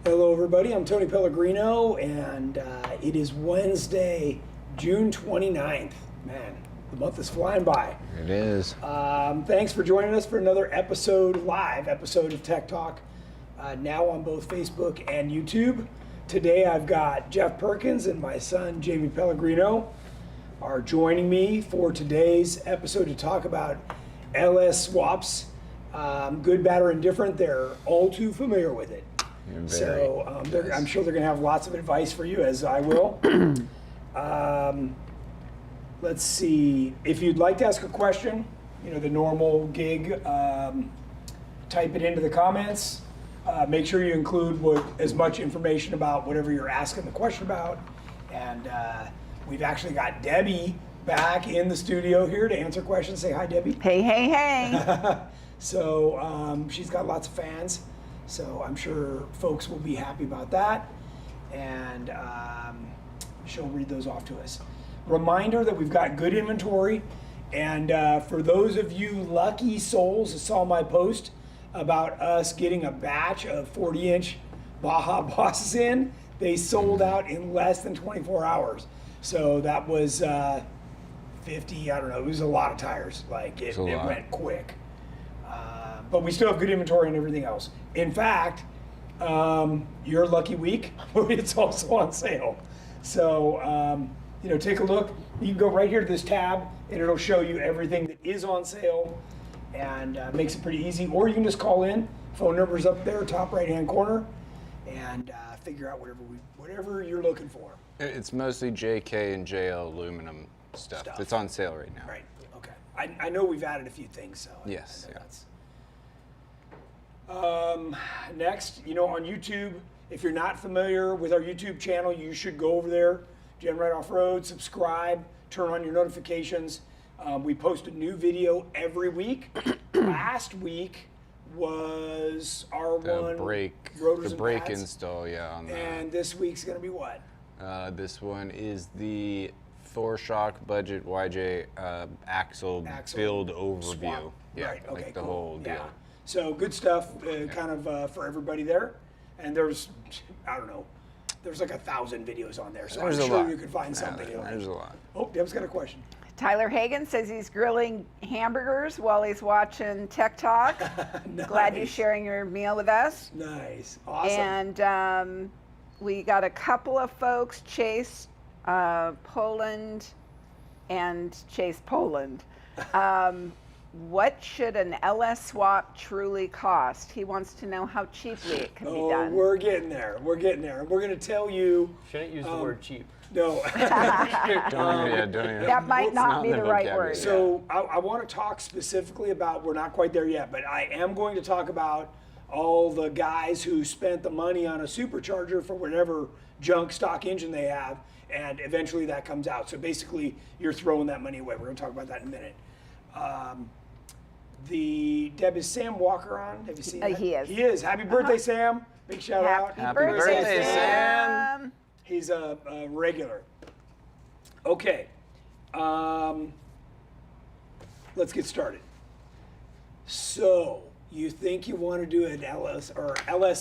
Hello everybody, I'm Tony Pellegrino, and it is Wednesday, June 29th. Man, the month is flying by. It is. Thanks for joining us for another live episode of Tech Talk, now on both Facebook and YouTube. Today I've got Jeff Perkins and my son Jami Pellegrino are joining me for today's episode to talk about LS swaps. Good, bad, or indifferent, they're all too familiar with it. So I'm sure they're going to have lots of advice for you, as I will. Let's see. If you'd like to ask a question, the normal gig, type it into the comments. Make sure you include as much information about whatever you're asking the question about. And we've actually got Debbie back in the studio here to answer questions. Say hi, Debbie. Hey, hey, hey. So she's got lots of fans. So I'm sure folks will be happy about that, and she'll read those off to us. Reminder that we've got good inventory, and for those of you lucky souls that saw my post about us getting a batch of 40-inch Baja Bosses in, they sold out in less than 24 hours. So that was 50, I don't know, it was a lot of tires. Like it went quick. But we still have good inventory and everything else. In fact, your lucky week, it's also on sale. So, take a look. You can go right here to this tab, and it'll show you everything that is on sale, and makes it pretty easy. Or you can just call in. Phone number's up there, top right-hand corner, and figure out whatever you're looking for. It's mostly JK and JL aluminum stuff. It's on sale right now. Right. Okay. I know we've added a few things, so yes. Yeah. Next, on YouTube, if you're not familiar with our YouTube channel, you should go over there, GenRight Off-Road, subscribe, turn on your notifications. We post a new video every week. Last week was our rotors the brake pads. Install, on that. And this week's going to be what? This one is the ThorShock Budget YJ axle build overview. Swap. Yeah, right. Okay, the whole deal. Yeah. So good stuff, for everybody there. And there's, I don't know, there's like 1,000 videos on there. So I'm sure you can find something. There's a lot. Oh, Deb's got a question. Tyler Hagan says he's grilling hamburgers while he's watching Tech Talk. Nice. Glad you're sharing your meal with us. Nice. Awesome. And we got a couple of folks, Chase Poland and Chase Poland. What should an LS swap truly cost? He wants to know how cheaply it can be done. We're getting there. We're going to tell you. Shouldn't use the word cheap. No. Don't even. That might not be the right word. So I want to talk specifically about, we're not quite there yet, but I am going to talk about all the guys who spent the money on a supercharger for whatever junk stock engine they have, and eventually that comes out. So basically, you're throwing that money away. We're going to talk about that in a minute. Deb, is Sam Walker on? Have you seen that? He is. He is. Happy birthday, Sam. Big shout out. Happy birthday, Sam. He's a regular. Okay. Let's get started. So, you think you want to do an LS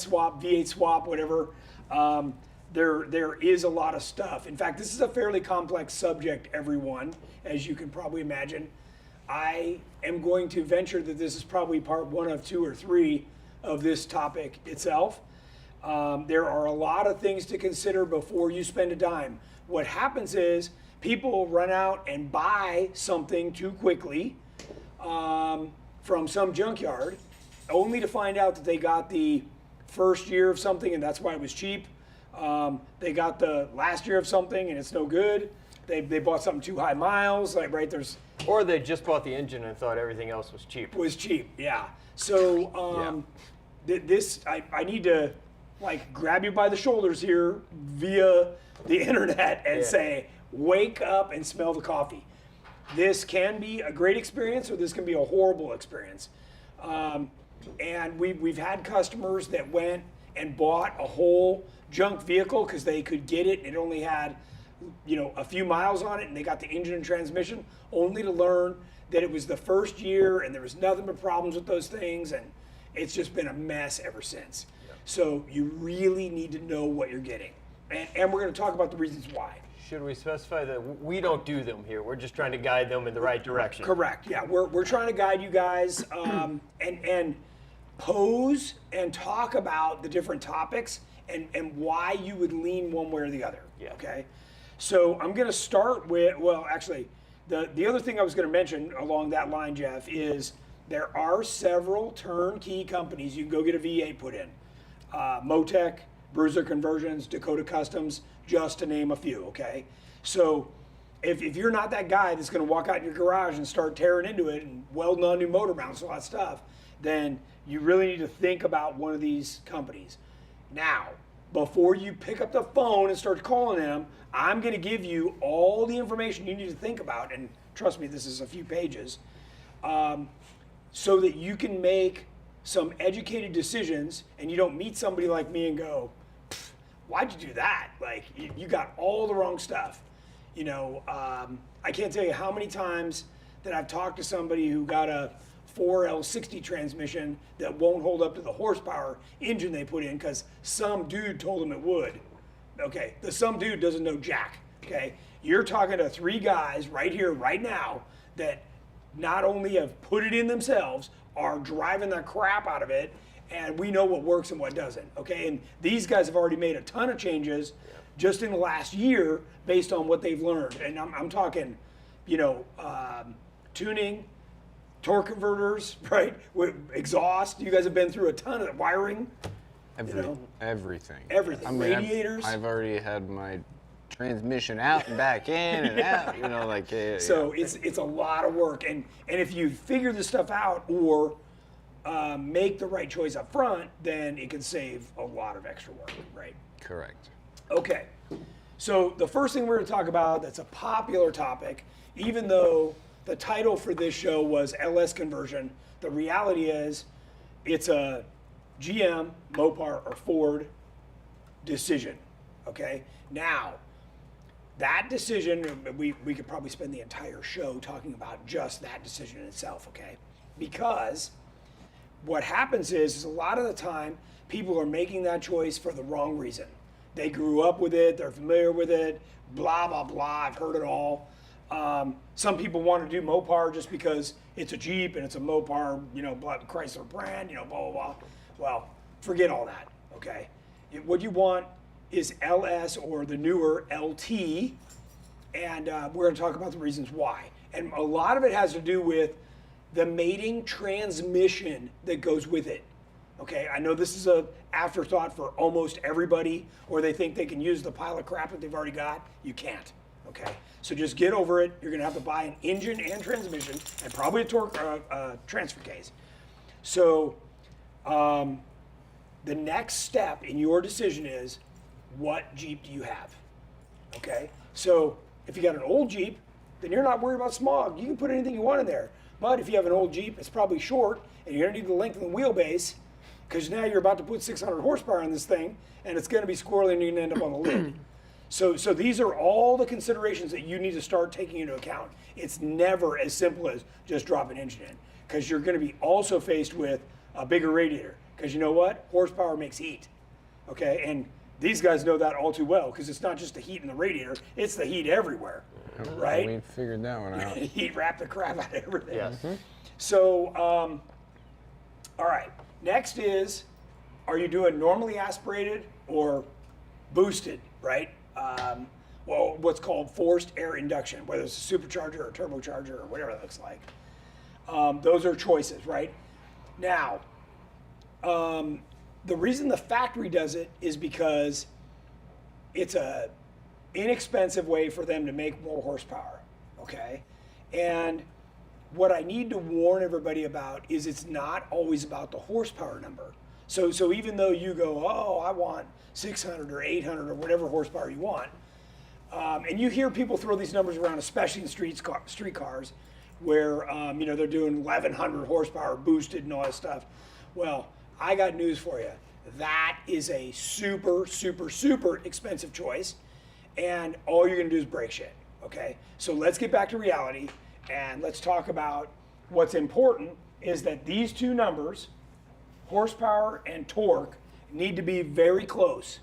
swap, V8 swap, whatever. There is a lot of stuff. In fact, this is a fairly complex subject, everyone, as you can probably imagine. I am going to venture that this is probably part 1 of 2 or 3 of this topic itself. There are a lot of things to consider before you spend a dime. What happens is people run out and buy something too quickly from some junkyard, only to find out that they got the first year of something and that's why it was cheap. They got the last year of something and it's no good. They bought something too high miles, Or they just bought the engine and thought everything else was cheap. Yeah. So I need to grab you by the shoulders here via the internet and say, wake up and smell the coffee. This can be a great experience or this can be a horrible experience. And we've had customers that went and bought a whole junk vehicle because they could get it. It only had a few miles on it, and they got the engine and transmission, only to learn that it was the first year and there was nothing but problems with those things, and it's just been a mess ever since. So you really need to know what you're getting. And we're going to talk about the reasons why. Should we specify that we don't do them here? We're just trying to guide them in the right direction. Correct. Yeah, we're trying to guide you guys and pose and talk about the different topics and why you would lean one way or the other. Yeah. Okay. So I'm going to start with, well, actually, the other thing I was going to mention along that line, Jeff, is there are several turnkey companies you can go get a V8 put in. Motec, Bruiser Conversions, Dakota Customs, just to name a few, okay? So if you're not that guy that's going to walk out in your garage and start tearing into it and welding on new motor mounts and all that stuff, then you really need to think about one of these companies. Now, before you pick up the phone and start calling them, I'm going to give you all the information you need to think about, and trust me, this is a few pages, so that you can make some educated decisions and you don't meet somebody like me and go, why'd you do that? Like, you got all the wrong stuff. You know, I can't tell you how many times that I've talked to somebody who got a 4L60 transmission that won't hold up to the horsepower engine they put in because some dude told them it would. Okay, the some dude doesn't know jack. Okay, you're talking to 3 guys right here, right now, that not only have put it in themselves, are driving the crap out of it, and we know what works and what doesn't, okay? And these guys have already made a ton of changes just in the last year based on what they've learned. And I'm talking, you know, tuning, torque converters, right? With exhaust, you guys have been through a ton of wiring. Everything. Everything. I mean, Radiators. I've already had my transmission out and back in and out, you know, like. So it's a lot of work, and if you figure this stuff out or make the right choice up front, then it can save a lot of extra work, right? Correct. Okay, so the first thing we're going to talk about that's a popular topic, even though the title for this show was LS conversion, the reality is it's a GM, Mopar, or Ford decision, okay? Now, that decision, we could probably spend the entire show talking about just that decision in itself, okay? Because what happens is a lot of the time, people are making that choice for the wrong reason. They grew up with it, they're familiar with it, blah, blah, blah, I've heard it all. Some people want to do Mopar just because it's a Jeep and it's a Mopar, you know, Chrysler brand, you know, blah, blah, blah. Well, forget all that, okay? What you want is LS or the newer LT, and we're going to talk about the reasons why. And a lot of it has to do with the mating transmission that goes with it. Okay, I know this is an afterthought for almost everybody, or they think they can use the pile of crap that they've already got. You can't, okay? So just get over it. You're gonna have to buy an engine and transmission, and probably a torque transfer case. So the next step in your decision is, what Jeep do you have? Okay, so if you got an old Jeep, then you're not worried about smog. You can put anything you want in there. But if you have an old Jeep, it's probably short, and you're gonna need to lengthen the wheelbase, because now you're about to put 600 horsepower on this thing, and it's gonna be squirrely, and you're gonna end up on the lid. So these are all the considerations that you need to start taking into account. It's never as simple as just drop an engine in, because you're gonna be also faced with a bigger radiator, because you know what? Horsepower makes heat, okay? And these guys know that all too well, because it's not just the heat in the radiator, it's the heat everywhere, right? We figured that one out. Heat wrap the crap out of everything. Yes. So, all right, next is, are you doing normally aspirated or boosted, right? Well, what's called forced air induction, whether it's a supercharger or a turbocharger or whatever it looks like. Those are choices, right? Now, the reason the factory does it is because it's a inexpensive way for them to make more horsepower, okay? And what I need to warn everybody about is it's not always about the horsepower number. So even though you go, oh, I want 600 or 800 or whatever horsepower you want, and you hear people throw these numbers around, especially in street cars, where you know, they're doing 1100 horsepower boosted and all that stuff. Well, I got news for you. That is a super, super, super expensive choice, and all you're gonna do is break shit, okay? So let's get back to reality, and let's talk about what's important is that these two numbers, horsepower and torque, need to be very close,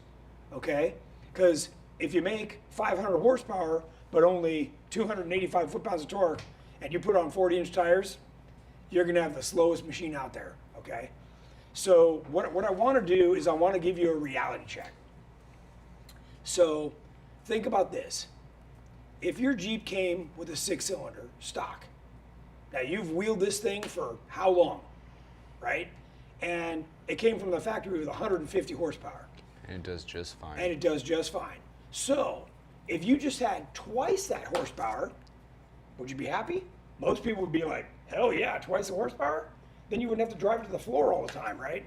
okay? Because if you make 500 horsepower but only 285 foot-pounds of torque, and you put on 40-inch tires, you're gonna have the slowest machine out there, okay? So what I wanna do is I wanna give you a reality check. So think about this. If your Jeep came with a 6-cylinder stock, now you've wheeled this thing for how long, right? And it came from the factory with 150 horsepower. And it does just fine. And it does just fine. So if you just had twice that horsepower, would you be happy? Most people would be like, hell yeah, twice the horsepower? Then you wouldn't have to drive it to the floor all the time, right?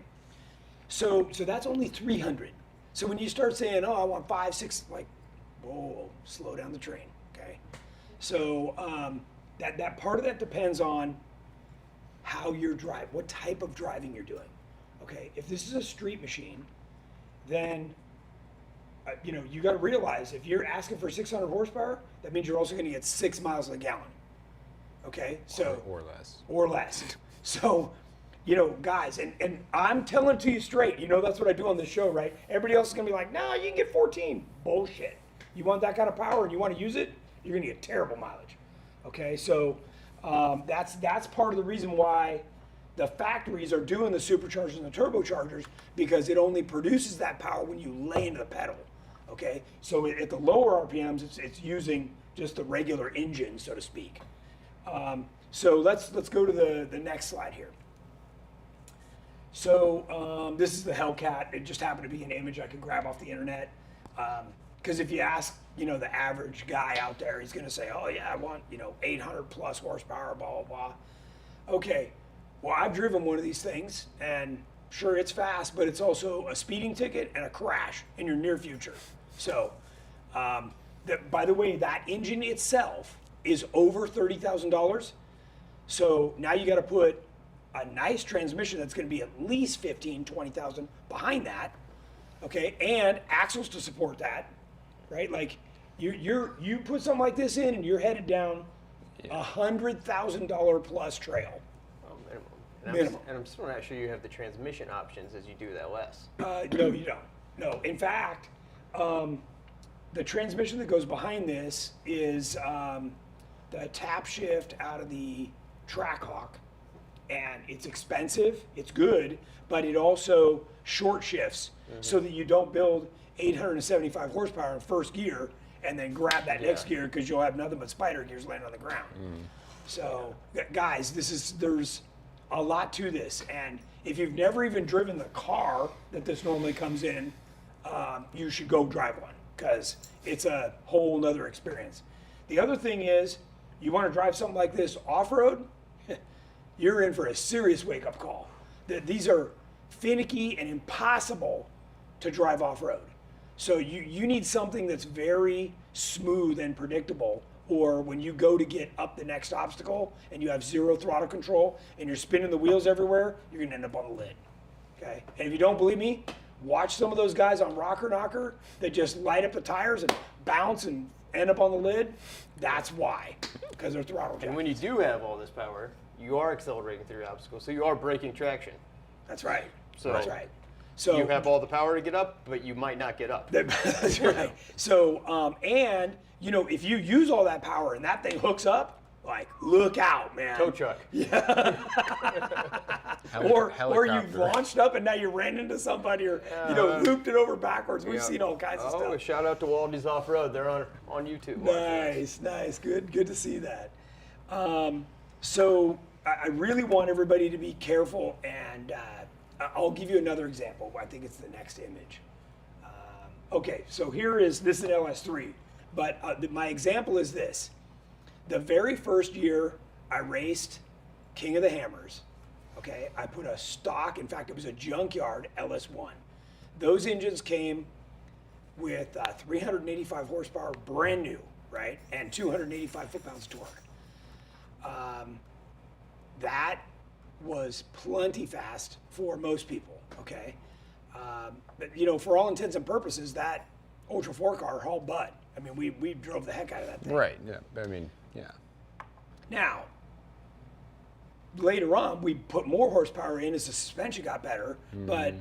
So that's only 300. So when you start saying, oh, I want 5, 6, like, whoa, slow down the train, okay? So that part of that depends on how you're driving, what type of driving you're doing, okay? If this is a street machine, then you got to realize if you're asking for 600 horsepower, that means you're also going to get 6 miles to the gallon. Okay, so or less. Or less. So, guys, and I'm telling it to you straight. That's what I do on this show, right? Everybody else is going to be like, no, you can get 14. Bullshit. You want that kind of power and you want to use it, you're going to get terrible mileage. Okay, so that's part of the reason why the factories are doing the superchargers and the turbochargers, because it only produces that power when you lay into the pedal. Okay, so at the lower RPMs, it's using just the regular engine, so to speak. So let's go to the next slide here. So this is the Hellcat. It just happened to be an image I could grab off the internet. Because if you ask, the average guy out there, he's going to say, oh yeah, I want, 800 plus horsepower, blah, blah, blah. Okay, well, I've driven one of these things, and sure, it's fast, but it's also a speeding ticket and a crash in your near future. So, by the way, that engine itself is over $30,000. So now you got to put a nice transmission that's going to be at least 15, 20,000 behind that, okay, and axles to support that, right? Like you put something like this in, and you're headed down $100,000 plus trail. Minimum. And I'm still not sure you have the transmission options as you do the LS. No, you don't. No, in fact, the transmission that goes behind this is the tap shift out of the Trackhawk, and it's expensive, it's good, but it also short shifts so that you don't build 875 horsepower in first gear and then grab that next gear, because you'll have nothing but spider gears laying on the ground. So, guys, there's a lot to this, and if you've never even driven the car that this normally comes in, you should go drive one, because it's a whole nother experience. The other thing is, you want to drive something like this off-road, you're in for a serious wake-up call. These are finicky and impossible to drive off-road. So you need something that's very smooth and predictable, or when you go to get up the next obstacle and you have zero throttle control and you're spinning the wheels everywhere, you're gonna end up on the lid, okay? And if you don't believe me, watch some of those guys on Rocker Knocker that just light up the tires and bounce and end up on the lid. That's why, because they're throttle jacked. And when you do have all this power, you are accelerating through obstacles, so you are breaking traction. That's right. So that's right. So you have all the power to get up, but you might not get up. That's right. So, and if you use all that power and that thing hooks up, like, look out, man. Tow truck. Yeah. or you've Helicopter. launched up and now you ran into somebody, or looped it over backwards. We've seen all kinds of stuff. Oh, shout out to Waldy's Off Road. They're on YouTube. Nice. Good to see that. So I really want everybody to be careful, and I'll give you another example. I think it's the next image. Okay, so this is an LS3, but my example is this. The very first year I raced King of the Hammers, okay, I put a stock, in fact, it was a junkyard LS1. Those engines came with 385 horsepower, brand new, right, and 285 foot-pounds of torque. That was plenty fast for most people, okay? But, for all intents and purposes, that Ultra 4 car hauled butt. I mean, we drove the heck out of that thing. Right, yeah, I mean, yeah. Now, later on, we put more horsepower in as the suspension got better, but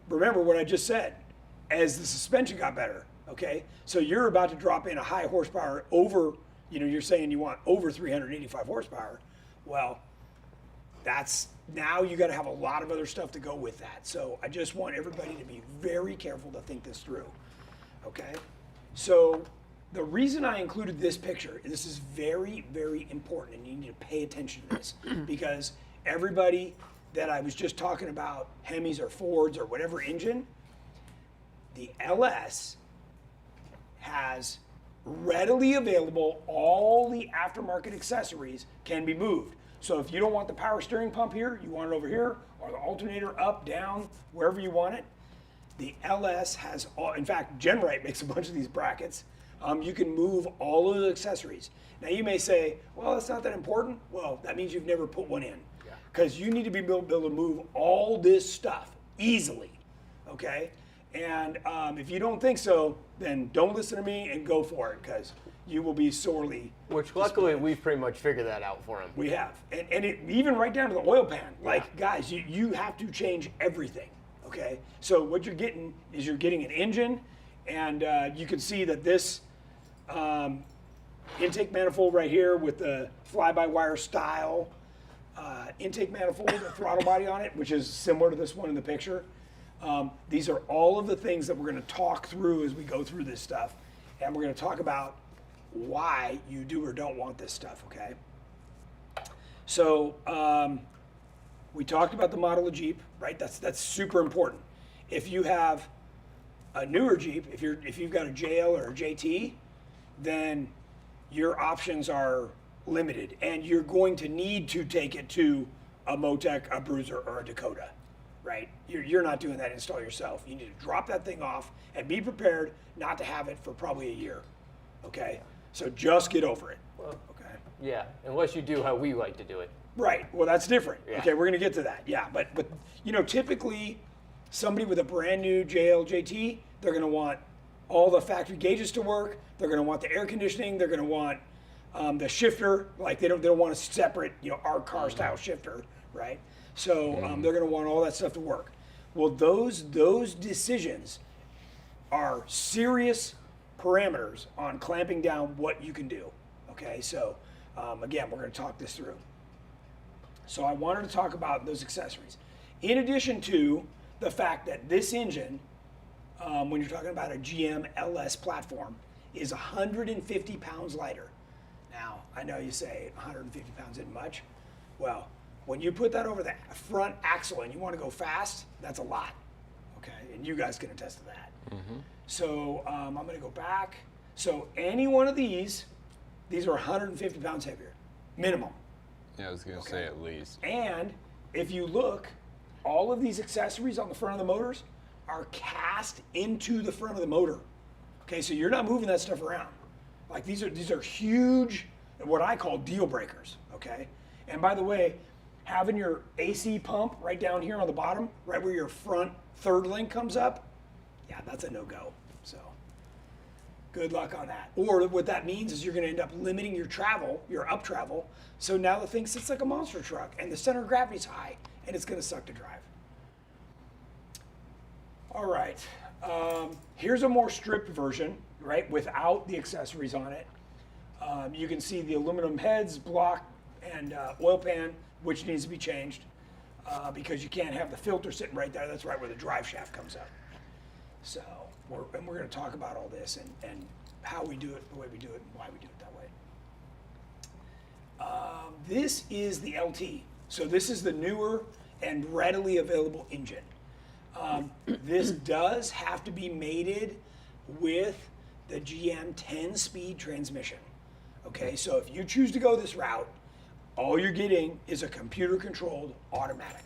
remember what I just said, as the suspension got better, okay? So you're about to drop in a high horsepower over, you're saying you want over 385 horsepower. Well, that's, now you got to have a lot of other stuff to go with that. So I just want everybody to be very careful to think this through, okay? So the reason I included this picture, this is very, very important, and you need to pay attention to this, because everybody that I was just talking about, Hemis or Fords or whatever engine, the LS has readily available, all the aftermarket accessories can be moved. So if you don't want the power steering pump here, you want it over here, or the alternator up, down, wherever you want it, the LS has all, in fact, GenRight makes a bunch of these brackets. You can move all of the accessories. Now you may say, well, that's not that important. Well, that means you've never put one in. Because you need to be able to move all this stuff easily, okay? And if you don't think so, then don't listen to me and go for it, because you will be sorely Which luckily we've pretty much figured that out for him. We have. And it, even right down to the oil pan. Like, guys, you have to change everything, okay? So what you're getting is you're getting an engine, and you can see that this intake manifold right here with the fly-by-wire style intake manifold, a throttle body on it, which is similar to this one in the picture. These are all of the things that we're going to talk through as we go through this stuff, and we're going to talk about why you do or don't want this stuff, okay? So we talked about the model of Jeep, right? That's super important. If you have a newer Jeep, if you've got a JL or a JT, then your options are limited, and you're going to need to take it to a Motec, a Bruiser, or a Dakota, right? You're not doing that install yourself. You need to drop that thing off and be prepared not to have it for probably a year, okay? So just get over it, okay? Yeah, unless you do how we like to do it. Right, well, that's different. Yeah. Okay, we're gonna get to that, yeah. But typically, somebody with a brand new JL, JT, they're gonna want all the factory gauges to work, they're gonna want the air conditioning, they're gonna want the shifter, like they don't want a separate, our car style shifter, right? So they're going to want all that stuff to work. Well, those decisions are serious parameters on clamping down what you can do. Okay, so again, we're going to talk this through. So I wanted to talk about those accessories. In addition to the fact that this engine, when you're talking about a GM LS platform, is 150 pounds lighter. Now, I know you say 150 pounds isn't much. Well, when you put that over the front axle and you want to go fast, that's a lot, okay? And you guys can attest to that. So I'm going to go back. So any one of these are 150 pounds heavier, minimum. Yeah, I was going to say at least. And if you look, all of these accessories on the front of the motors are cast into the front of the motor. Okay, so you're not moving that stuff around. Like these are huge, what I call deal breakers, okay? And by the way, having your AC pump right down here on the bottom, right where your front third link comes up, yeah, that's a no-go. So good luck on that. Or what that means is you're gonna end up limiting your travel, your up travel, so now the thing sits like a monster truck and the center of gravity's high and it's gonna suck to drive. All right, here's a more stripped version, right, without the accessories on it. You can see the aluminum heads, block, and oil pan, which needs to be changed because you can't have the filter sitting right there. That's right where the drive shaft comes up. So, we're going to talk about all this and how we do it, the way we do it, and why we do it that way. This is the LT. So this is the newer and readily available engine. This does have to be mated with the GM 10-speed transmission. Okay, so if you choose to go this route, all you're getting is a computer-controlled automatic.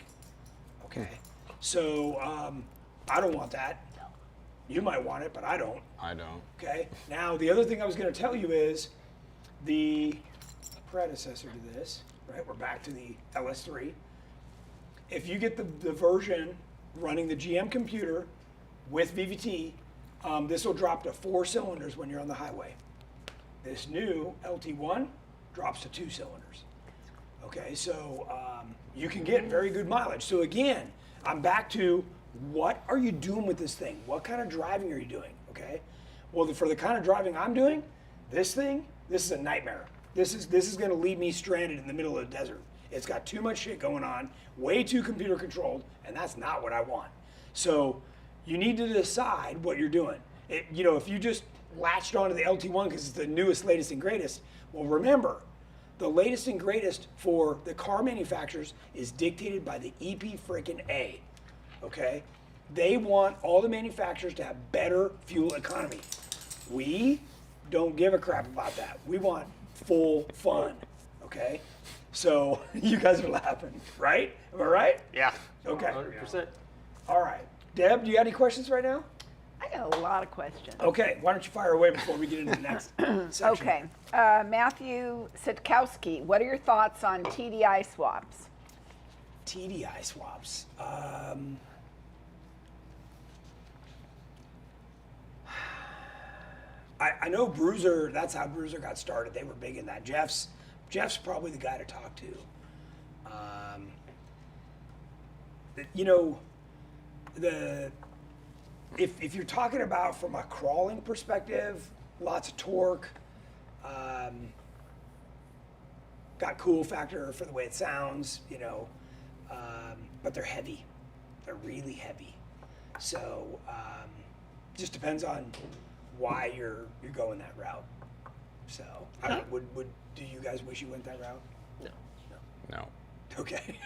Okay, so I don't want that. You might want it, but I don't. I don't. Okay, now the other thing I was going to tell you is the predecessor to this, right? We're back to the LS3. If you get the version running the GM computer with VVT, this will drop to 4 cylinders when you're on the highway. This new LT1 drops to 2 cylinders. Okay, so you can get very good mileage. So again, I'm back to what are you doing with this thing? What kind of driving are you doing? Okay. Well, for the kind of driving I'm doing, this is a nightmare. This is going to leave me stranded in the middle of the desert. It's got too much shit going on, way too computer controlled, and that's not what I want. So you need to decide what you're doing. If you just latched onto the LT1 because it's the newest, latest, and greatest, well, remember, the latest and greatest for the car manufacturers is dictated by the EP freaking A. Okay? They want all the manufacturers to have better fuel economy. We don't give a crap about that. We want full fun. Okay? So you guys are laughing, right? Am I right? Yeah. Okay. 100%. All right. Deb, do you got any questions right now? I got a lot of questions. Okay. Why don't you fire away before we get into the next section? Okay. Matthew Sitkowski, what are your thoughts on TDI swaps? TDI swaps. I know Bruiser, that's how Bruiser got started. They were big in that. Jeff's probably the guy to talk to. If you're talking about from a crawling perspective, lots of torque, got cool factor for the way it sounds, but they're heavy. They're really heavy. So just depends on why you're going that route. So do you guys wish you went that route? No. Okay.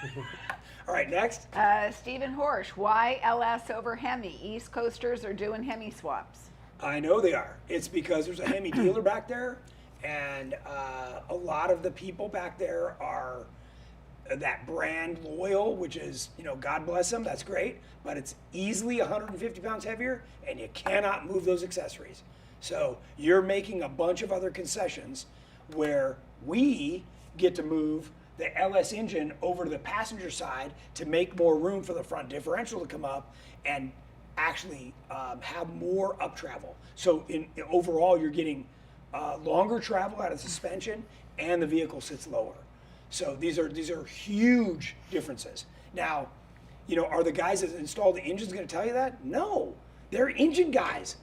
All right, next. Stephen Horsch, why LS over Hemi? East Coasters are doing Hemi swaps. I know they are. It's because there's a Hemi dealer back there, and a lot of the people back there are that brand loyal, which is, God bless them, that's great, but it's easily 150 pounds heavier, and you cannot move those accessories. So you're making a bunch of other concessions where we get to move the LS engine over to the passenger side to make more room for the front differential to come up and actually have more up travel. So overall, you're getting longer travel out of suspension, and the vehicle sits lower. So these are huge differences. Now, are the guys that install the engines going to tell you that? No, they're engine guys.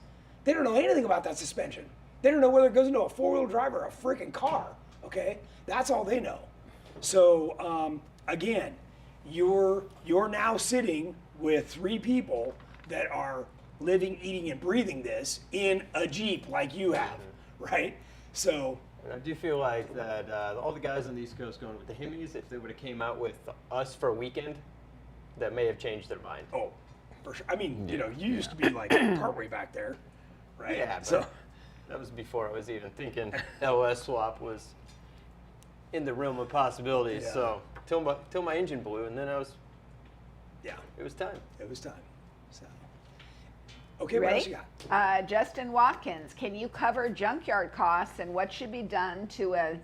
They don't know anything about that suspension. They don't know whether it goes into a four-wheel drive or a freaking car. Okay, that's all they know. So again, you're now sitting with three people that are living, eating, and breathing this in a Jeep like you have, right? So. And I do feel like that all the guys on the East Coast going with the Hemis, if they would have came out with us for a weekend, that may have changed their mind. Oh, for sure. I mean, you used to be like partway back there, right? Yeah, but so that was before I was even thinking LS swap was in the realm of possibilities. Yeah. So till my engine blew, and then it was time. It was time. So okay, what else you got? Justin Watkins, can you cover junkyard costs and what should be done to a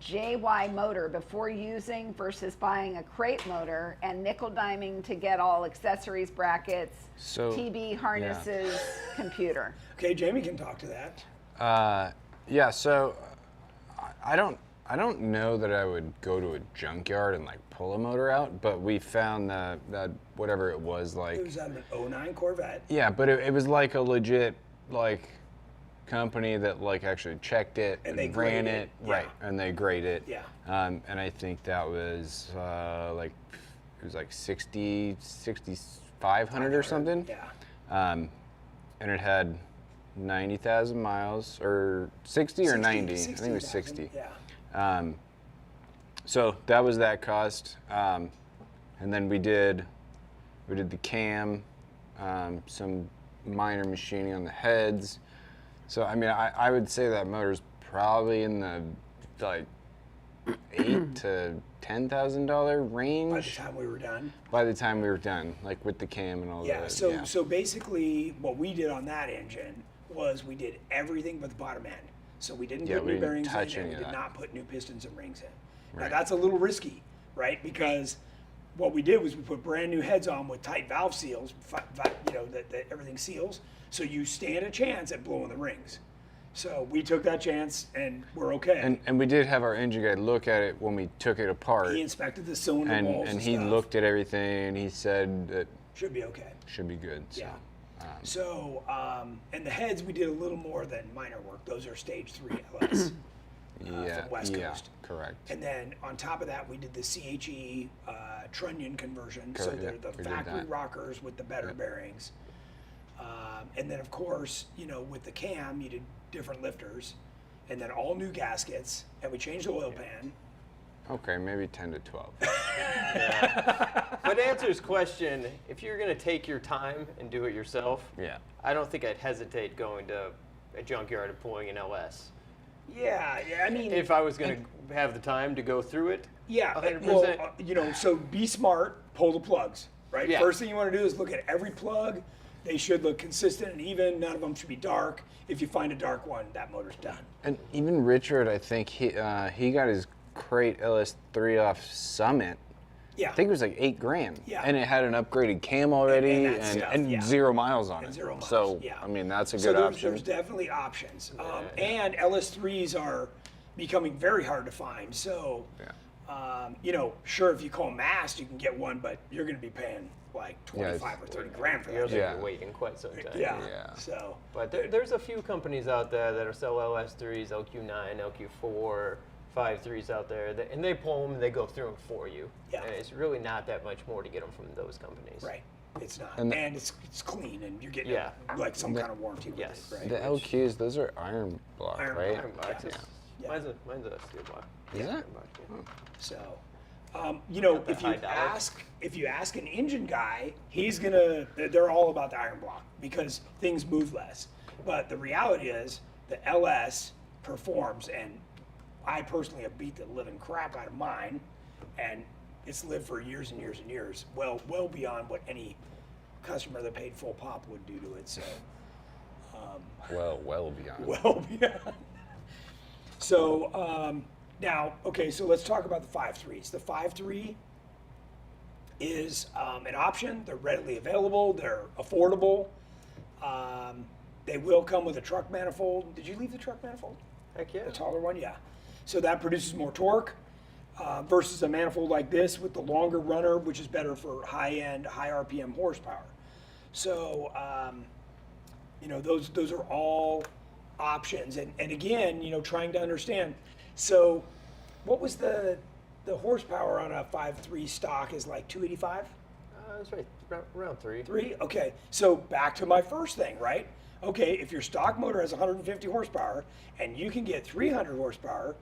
JY motor before using versus buying a crate motor and nickel diming to get all accessories, brackets, TB harnesses, computer? Okay, Jami can talk to that. So I don't know that I would go to a junkyard and pull a motor out, but we found that whatever it was It was out of an 09 Corvette. Yeah, but it was a legit company that actually checked it and they ran graded it, yeah. right, and they graded it. Yeah. And I think that was it was 6,500 or something. Yeah. And it had 90,000 miles, or 60 or 90. I think it was 60. Yeah. So that was that cost, and then we did the cam, some minor machining on the heads. So I mean, I would say that motor's probably in the $8,000 to $10,000 range. By the time we were done. By the time we were done, with the cam and all that. So basically, what we did on that engine was we did everything but the bottom end. So we didn't put we new didn't bearings touch in, and any we of did that. not put new pistons and rings in. Now Right. that's a little risky, right? Because what we did was we put brand new heads on with tight valve seals, that everything seals, so you stand a chance at blowing the rings. So we took that chance, and we're okay. And we did have our engine guy look at it when we took it apart. He inspected the cylinder walls and and he stuff. looked at everything, and he said that Should be okay. Should be good. So. Yeah. So, and the heads, we did a little more than minor work. Those are stage 3 LS from West Coast. Correct. And then on top of that, we did the CHE trunnion conversion. So Correct, they're yeah, the we did factory that. rockers with the better bearings. And then, of course, with the cam, you did different lifters. And then all new gaskets. And we changed the oil pan. Okay, maybe 10 to 12. But to answer his question, if you're going to take your time and do it yourself, Yeah. I don't think I'd hesitate going to a junkyard and pulling an LS. Yeah, I mean. If I was going to have the time to go through it, Yeah, 100%. well, so be smart, pull the plugs, right? Yeah. First thing you want to do is look at every plug. They should look consistent and even. None of them should be dark. If you find a dark one, that motor's done. And even Richard, I think he got his crate LS3 off Summit. Yeah. I think it was like $8,000. Yeah. And it had an upgraded cam already And that stuff, yeah. 0 miles on And it. 0 miles, So, yeah. I mean, that's a So good there's, option. there's definitely options. And LS3s are becoming very hard to find. So, sure, if you call Mast, you can get one, but you're going to be paying like 25 or 30 grand for you're that. going Yeah. to be waiting quite some time. Yeah. Yeah. So, But there's a few companies out there that are sell LS3s, LQ9, LQ4, 5.3s out there, and they pull them and they go through them for you. Yeah. And it's really not that much more to get them from those companies. right. It's not. And And it's clean, and you're getting Yeah. like some kind of warranty with Yes. it, right? The LQs, those are iron block, Iron right? Iron boxes. Yeah. Mine's a steel block. Is it? Iron box, yeah. So, the if you high dollar. ask an engine guy, they're all about the iron block because things move less. But the reality is, the LS performs, and I personally have beat the living crap out of mine, and it's lived for years and years and years, well beyond what any customer that paid full pop would do to it. So, Well beyond. well beyond. So now, okay, so let's talk about the 5.3s. The 5.3 is an option. They're readily available. They're affordable. They will come with a truck manifold. Did you leave the truck manifold? Heck yeah. The taller one, yeah. So that produces more torque versus a manifold like this with the longer runner, which is better for high-end, high RPM horsepower. So, those are all options. And again, trying to understand. So, what was the horsepower on a 5.3 stock is like 285? That's right. Around 3. 3? Okay. So back to my first thing, right? Okay, if your stock motor has 150 horsepower and you can get 300 horsepower,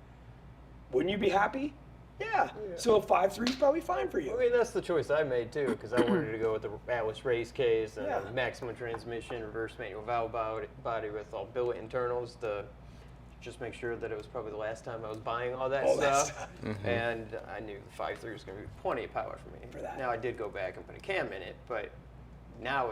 wouldn't you be happy? Yeah. So a 5.3 is probably fine for you. I mean, that's the choice I made too, because I wanted to go with the Atlas race case and Yeah. maximum transmission, reverse manual valve body with all billet internals to just make sure that it was probably the last time I was buying all that All that stuff. stuff. And I knew the 5.3 was going to be plenty of power for me. For that. Now I did go back and put a cam in it, but now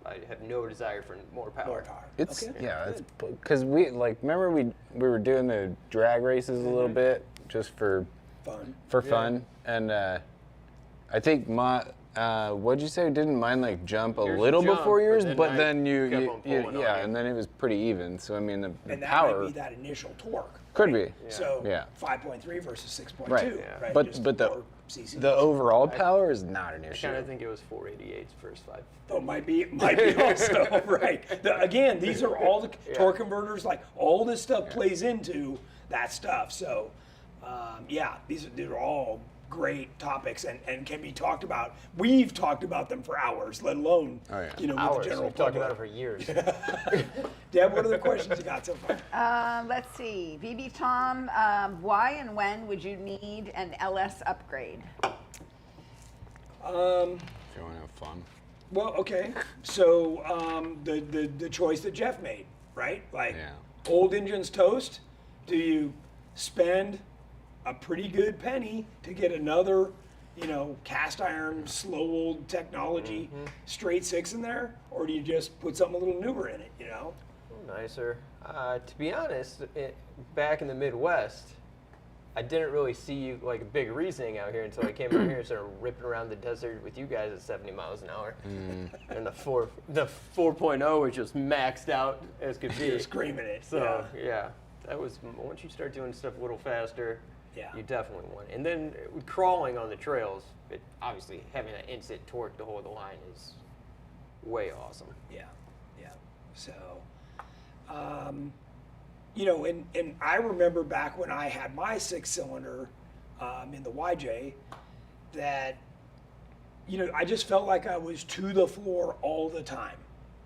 I have no desire for more power. More power. It's Okay. it's because remember we were doing the drag races a little bit just for Fun. fun, and I think what'd you say? Didn't mine like jump a Yours little jumped, before yours, but but then then I you kept on pulling on yeah, you. and then it was pretty even. So I mean the And that power might be that initial torque. could be, So Yeah. 5.3 versus 6.2. Right. Yeah. Right. but Just the 4 cc's. the overall power is not an I issue. kind of think it was 488 first 5. Oh, might be also right. Again, these are all the torque converters. Like all this stuff plays into that stuff. So, these are all great topics and can be talked about. We've talked about them for hours, let alone Oh, yeah. with Hours. the general We've talked public. about it for years. Deb, what are the questions you got so far? Let's see. VB Tom, why and when would you need an LS upgrade? If you want to have fun. Well, okay. So the choice that Jeff made, right? Like Yeah. old engines toast. Do you spend a pretty good penny to get another, cast iron, slow old technology straight 6 in there, or do you just put something a little newer in it? Nicer. To be honest, back in the Midwest, I didn't really see like a big reasoning out here until I came out here and started ripping around the desert with you guys at 70 miles an hour. And the 4.0 was just maxed out as could be. You're screaming it. So yeah, that was once you start doing stuff a little faster, Yeah. You definitely want it. And then crawling on the trails, obviously having that instant torque to hold the line is way awesome. Yeah, yeah. So, you know, and I remember back when I had my 6-cylinder in the YJ, that, you know, I just felt like I was to the floor all the time,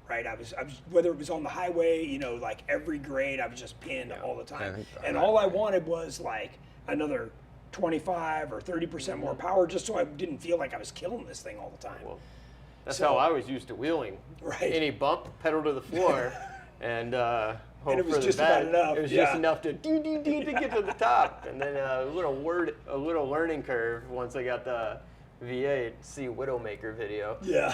right? I was whether it was on the highway, you know, like every grade, I was just pinned all the time. And all I wanted was like another 25 or 30% more power, just so I didn't feel like I was killing this thing all the time. Well, that's So- how I was used to wheeling. Right. Any bump, pedal to the floor, and hope it was for the just about best. enough, It was yeah. just enough to to get to the top, and then a little learning curve once I got the V8 C Widowmaker video. Yeah.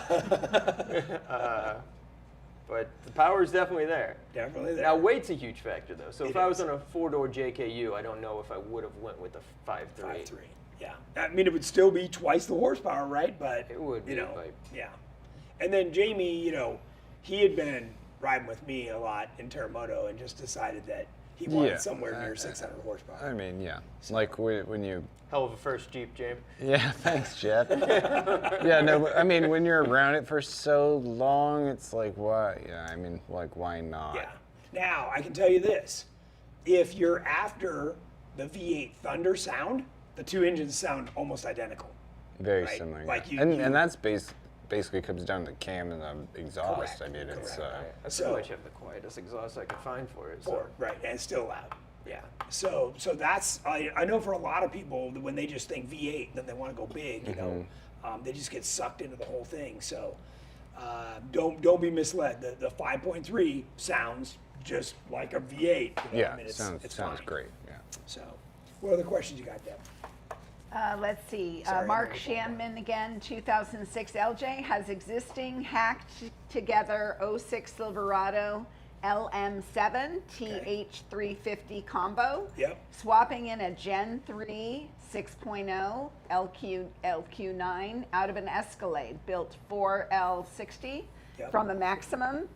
But the power is definitely there. Definitely there. Now weight's a huge factor though. So It if I was is. on a 4-door JKU, I don't know if I would have went with a 5.3. 5.3. Yeah. I mean, it would still be twice the horsepower, right? But It would be, you know, but- yeah. And then Jami, you know, he had been riding with me a lot in Terremoto and just decided that he wanted Yeah. somewhere near 600 horsepower. I mean, yeah. Like when you. Hell of a first Jeep, James. Yeah, thanks, Jeff. Yeah, no, I mean, when you're around it for so long, it's like, why? Yeah, I mean, like, why not? Yeah. Now, I can tell you this. If you're after the V8 Thunder sound, the two engines sound almost identical. Very Right, similar. like yeah. you- and that's basically comes down to the cam and the exhaust. Correct, I mean, it's. correct. I pretty So- much have the quietest exhaust I could find for it. So. Or, right, and it's still loud. Yeah. So that's, I know for a lot of people, that when they just think V8, then they want to go big, you know, they just get sucked into the whole thing. So don't be misled. The 5.3 sounds just like a V8. You know? Yeah, I mean, sounds fine. great. Yeah. So, what other questions you got, Deb? Let's see. Sorry, Mark I'm gonna go Shanman again, 2006 LJ has existing hacked together 06 Silverado LM7 TH350 combo. Yep. Swapping in a Gen 3 6.0 LQ9 out of an Escalade built 4L60 Yep. from a Maximum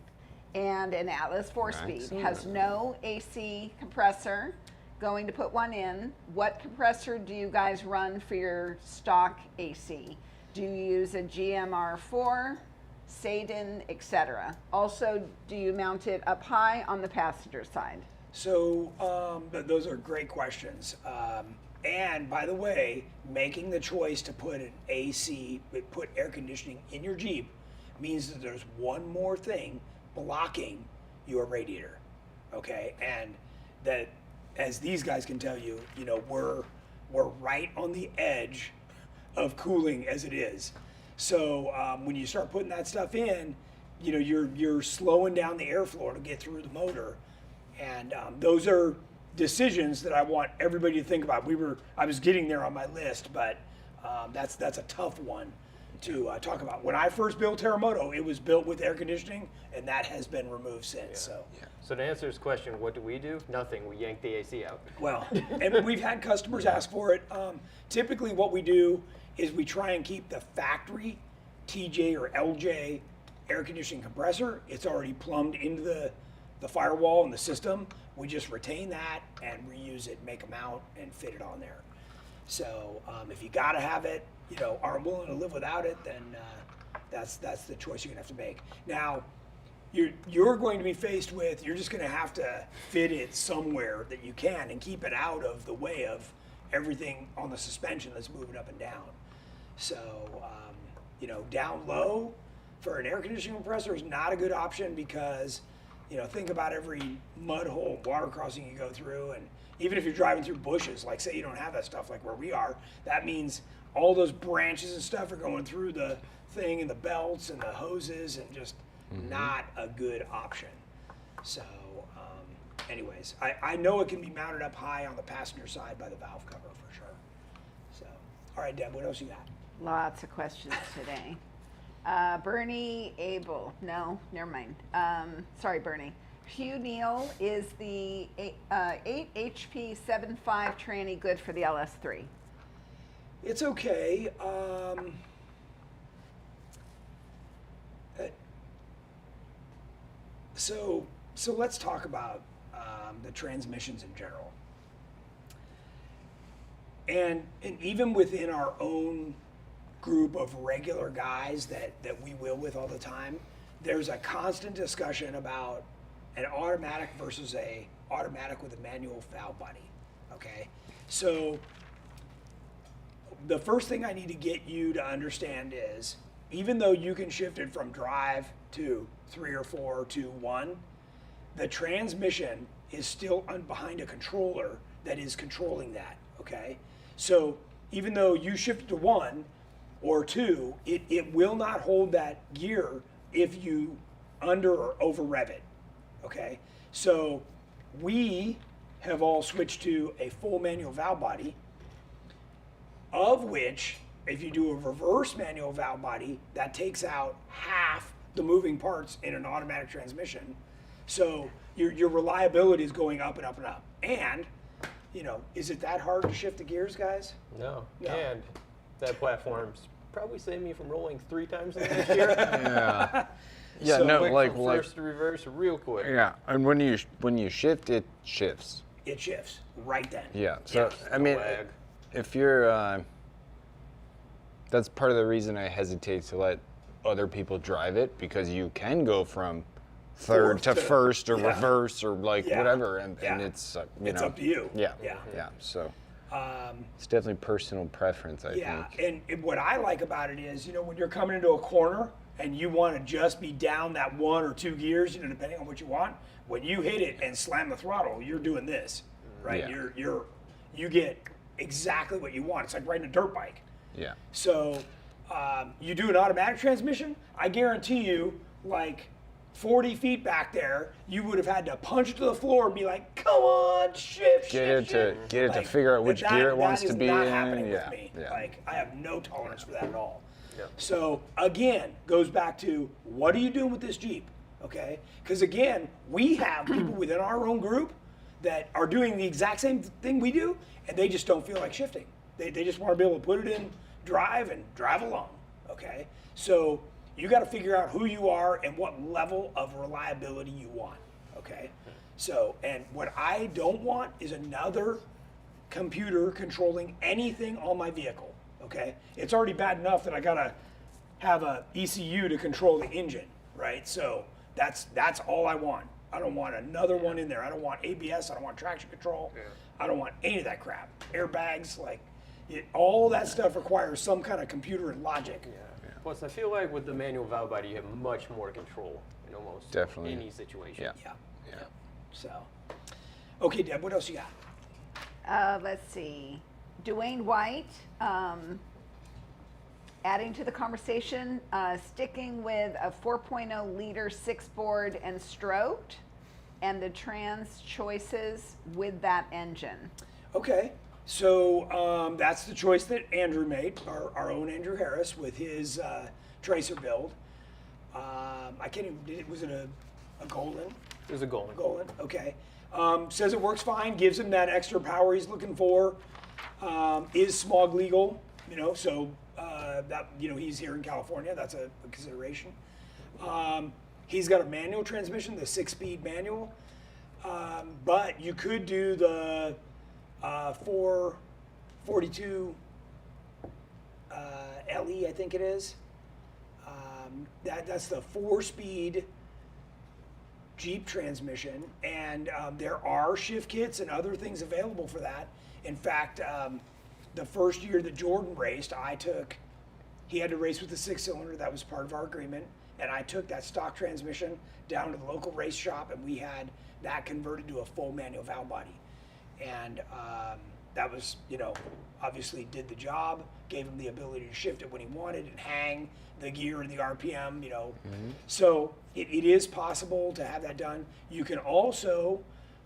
and an Atlas 4-speed. Maximum. Has no AC compressor. Going to put one in. What compressor do you guys run for your stock AC? Do you use a GMR4, Sadin, etc.? Also, do you mount it up high on the passenger side? So those are great questions. And by the way, making the choice to put an AC, put air conditioning in your Jeep, means that there's one more thing blocking your radiator. Okay, and that, as these guys can tell you, you know, we're right on the edge of cooling as it is. So when you start putting that stuff in, you know, you're slowing down the airflow to get through the motor, and those are decisions that I want everybody to think about. I was getting there on my list, but that's a tough one to talk about. When I first built Terremoto, it was built with air conditioning, and that has been removed since. So. So to answer his question, what do we do? Nothing. We yank the AC out. Well, and we've had customers ask for it. Typically, what we do is we try and keep the factory TJ or LJ air conditioning compressor. It's already plumbed into the firewall and the system. We just retain that and reuse it, make them out, and fit it on there. So if you gotta have it, you know, aren't willing to live without it, then that's the choice you're gonna have to make. Now, you're going to be faced with, you're just going to have to fit it somewhere that you can and keep it out of the way of everything on the suspension that's moving up and down. So, you know, down low for an air conditioning compressor is not a good option because, you know, think about every mud hole, water crossing you go through, and even if you're driving through bushes, like say you don't have that stuff like where we are, that means all those branches and stuff are going through the thing and the belts and the hoses, and just not a good option. So anyways, I know it can be mounted up high on the passenger side by the valve cover for sure. So, all right, Deb, what else you got? Lots of questions today. Bernie Abel. No, never mind. Sorry, Bernie. Hugh Neal, is the 8 HP 7.5 tranny good for the LS3? It's okay. So let's talk about the transmissions in general. and even within our own group of regular guys that we wheel with all the time, there's a constant discussion about an automatic versus a automatic with a manual valve body. Okay, so the first thing I need to get you to understand is, even though you can shift it from drive to 3 or 4 to 1, the transmission is still behind a controller that is controlling that. Okay, so even though you shift it to 1 or 2, it will not hold that gear if you under or over rev it. Okay, so we have all switched to a full manual valve body, of which, if you do a reverse manual valve body, that takes out half the moving parts in an automatic transmission. So your reliability is going up and up and up. And, you know, is it that hard to shift the gears, guys? No. No. And that platform's probably saved me from rolling 3 times in the next year. Yeah. Yeah, So no, Quick like, from first to reverse, real quick. yeah, and when you shift, it shifts. It shifts right then. Yeah, so I no mean, lag. if you're, that's part of the reason I hesitate to let other people drive it, because you can go from third Fourth to to- first or yeah. reverse or like Yeah. whatever, and Yeah. it's It's know, up to you. Yeah, Yeah. yeah. So it's definitely personal preference, I Yeah, think. and what I like about it is, you know, when you're coming into a corner and you want to just be down that 1 or 2 gears, you know, depending on what you want, when you hit it and slam the throttle, you're doing this, right? Yeah. You get exactly what you want. It's like riding a dirt bike. Yeah. So you do an automatic transmission, I guarantee you, like 40 feet back there, you would have had to punch it to the floor and be like, come on, shift, Get it to Like, figure out which gear it wants to be That is in. not happening Yeah. with me. Yeah. Like, I have no tolerance for that at all. Yep. So again, goes back to, what are you doing with this Jeep? Okay, because again, we have people within our own group that are doing the exact same thing we do, and they just don't feel like shifting. They just want to be able to put it in drive and drive along. Okay, so you got to figure out who you are and what level of reliability you want. Okay, so, and what I don't want is another computer controlling anything on my vehicle. Okay, it's already bad enough that I gotta have a ECU to control the engine, right? So that's all I want. I don't want another one in there. I don't want ABS. I don't want traction control. I don't want any of that crap. Airbags, like all that stuff requires some kind of computer and logic. Yeah. Plus, I feel like with the manual valve body, you have much more control in almost Definitely. any situation. Yeah. Yeah. Yeah. So, okay, Deb, what else you got? Let's see. Dwayne White, adding to the conversation, sticking with a 4.0 liter 6-board and stroked, and the trans choices with that engine. Okay, so that's the choice that Andrew made, our own Andrew Harris, with his tracer build. I can't even, was it a Golden? It was a goal. Golden, okay. Says it works fine, gives him that extra power he's looking for. Is smog legal, you know, so that, you know, he's here in California, that's a consideration. He's got a manual transmission, the 6-speed manual, but you could do the 442 LE, I think it is. That's the 4-speed Jeep transmission, and there are shift kits and other things available for that. In fact, the first year that Jordan raced, he had to race with the 6-cylinder, that was part of our agreement, and I took that stock transmission down to the local race shop, and we had that converted to a full manual valve body. And that was, you know, obviously did the job, gave him the ability to shift it when he wanted and hang the gear and the RPM, you know. So it is possible to have that done. You can also,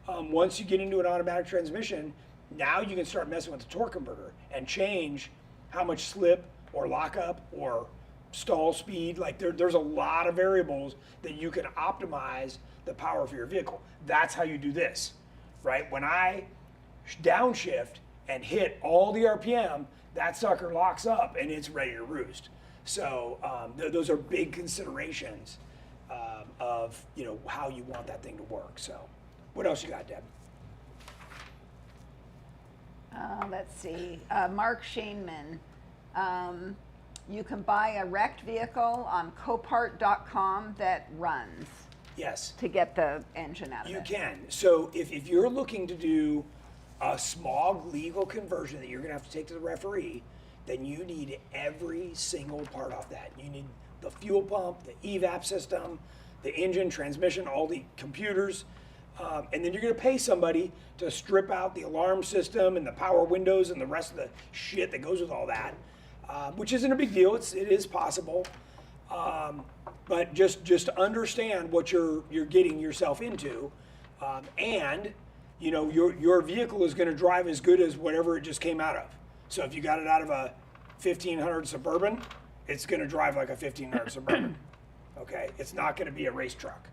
once you get into an automatic transmission, now you can start messing with the torque converter and change how much slip or lockup or stall speed. Like there's a lot of variables that you can optimize the power for your vehicle. That's how you do this, right? When I downshift and hit all the RPM, that sucker locks up and it's ready to roost. So those are big considerations of, you know, how you want that thing to work. So what else you got, Deb? Let's see. Mark Shaneman. You can buy a wrecked vehicle on copart.com that runs Yes. to get the engine out of You it. can. So if you're looking to do a smog legal conversion that you're going to have to take to the referee, then you need every single part off that. You need the fuel pump, the evap system, the engine, transmission, all the computers. And then you're going to pay somebody to strip out the alarm system and the power windows and the rest of the shit that goes with all that, which isn't a big deal. It is possible. But just understand what you're getting yourself into, and you know your vehicle is going to drive as good as whatever it just came out of. So if you got it out of a 1500 Suburban, it's going to drive like a 1500 Suburban. Okay, it's not going to be a race truck.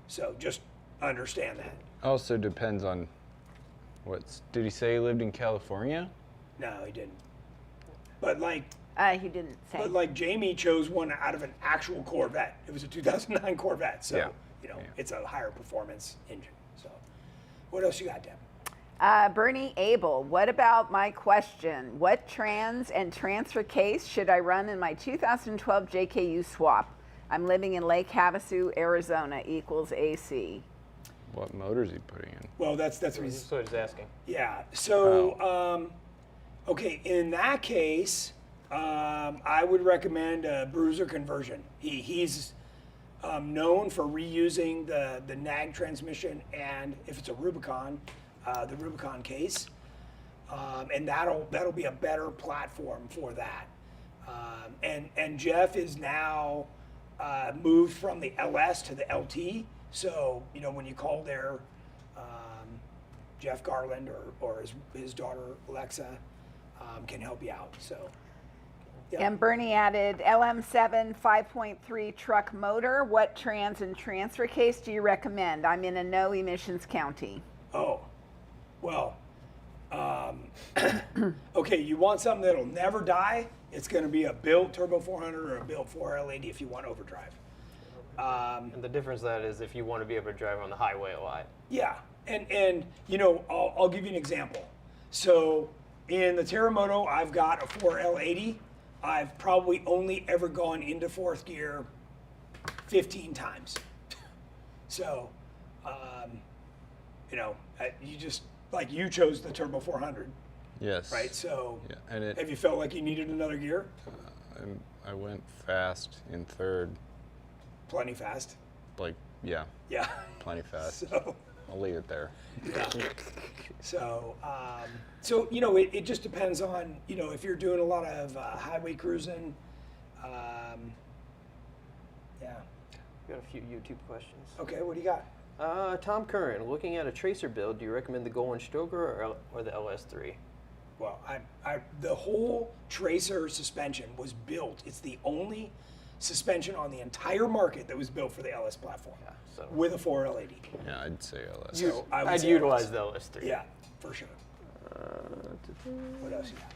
So just understand that. Also depends on did he say he lived in California? No, he didn't. But like He didn't say. But like Jami chose one out of an actual Corvette. It was a 2009 Corvette, so Yeah. you know Yeah. it's a higher performance engine. So, what else you got, Deb? Bernie Abel, what about my question? What trans and transfer case should I run in my 2012 JKU swap? I'm living in Lake Havasu, Arizona, equals AC. What motor is he putting in? Well, that's what he's. That's what he's asking. Yeah. So, okay, in that case, I would recommend a bruiser conversion. He's known for reusing the nag transmission, and if it's a Rubicon, the Rubicon case, and that'll be a better platform for that. And Jeff is now moved from the LS to the LT. So you know when you call there, Jeff Garland or his daughter Alexa can help you out. So. Yeah. And Bernie added LM7 5.3 truck motor. What trans and transfer case do you recommend? I'm in a no emissions county. Oh, well, okay, you want something that'll never die? It's going to be a built Turbo 400 or a built 4L80 if you want overdrive. And the difference of that is if you want to be able to drive on the highway a lot. Yeah, and you know, I'll give you an example. So in the Terremoto, I've got a 4L80. I've probably only ever gone into fourth gear 15 times. So, you know, you just, like you chose the Turbo 400, Yes. right? So Yeah, and have you felt like you needed another gear? I went fast in third, Plenty fast. like yeah, Yeah. plenty fast. So, I'll leave it there. yeah. So you know, it just depends on, you know, if you're doing a lot of highway cruising. Yeah. We got a few YouTube questions. Okay, what do you got? Tom Curran, looking at a tracer build, do you recommend the Golan Stoker or the LS3? Well, the whole Tracer suspension was built. It's the only suspension on the entire market that was built for the LS platform So with a 4L80. Yeah, I'd say LS. So I would I'd say utilize LS. the LS3. Yeah, for sure. What else you got?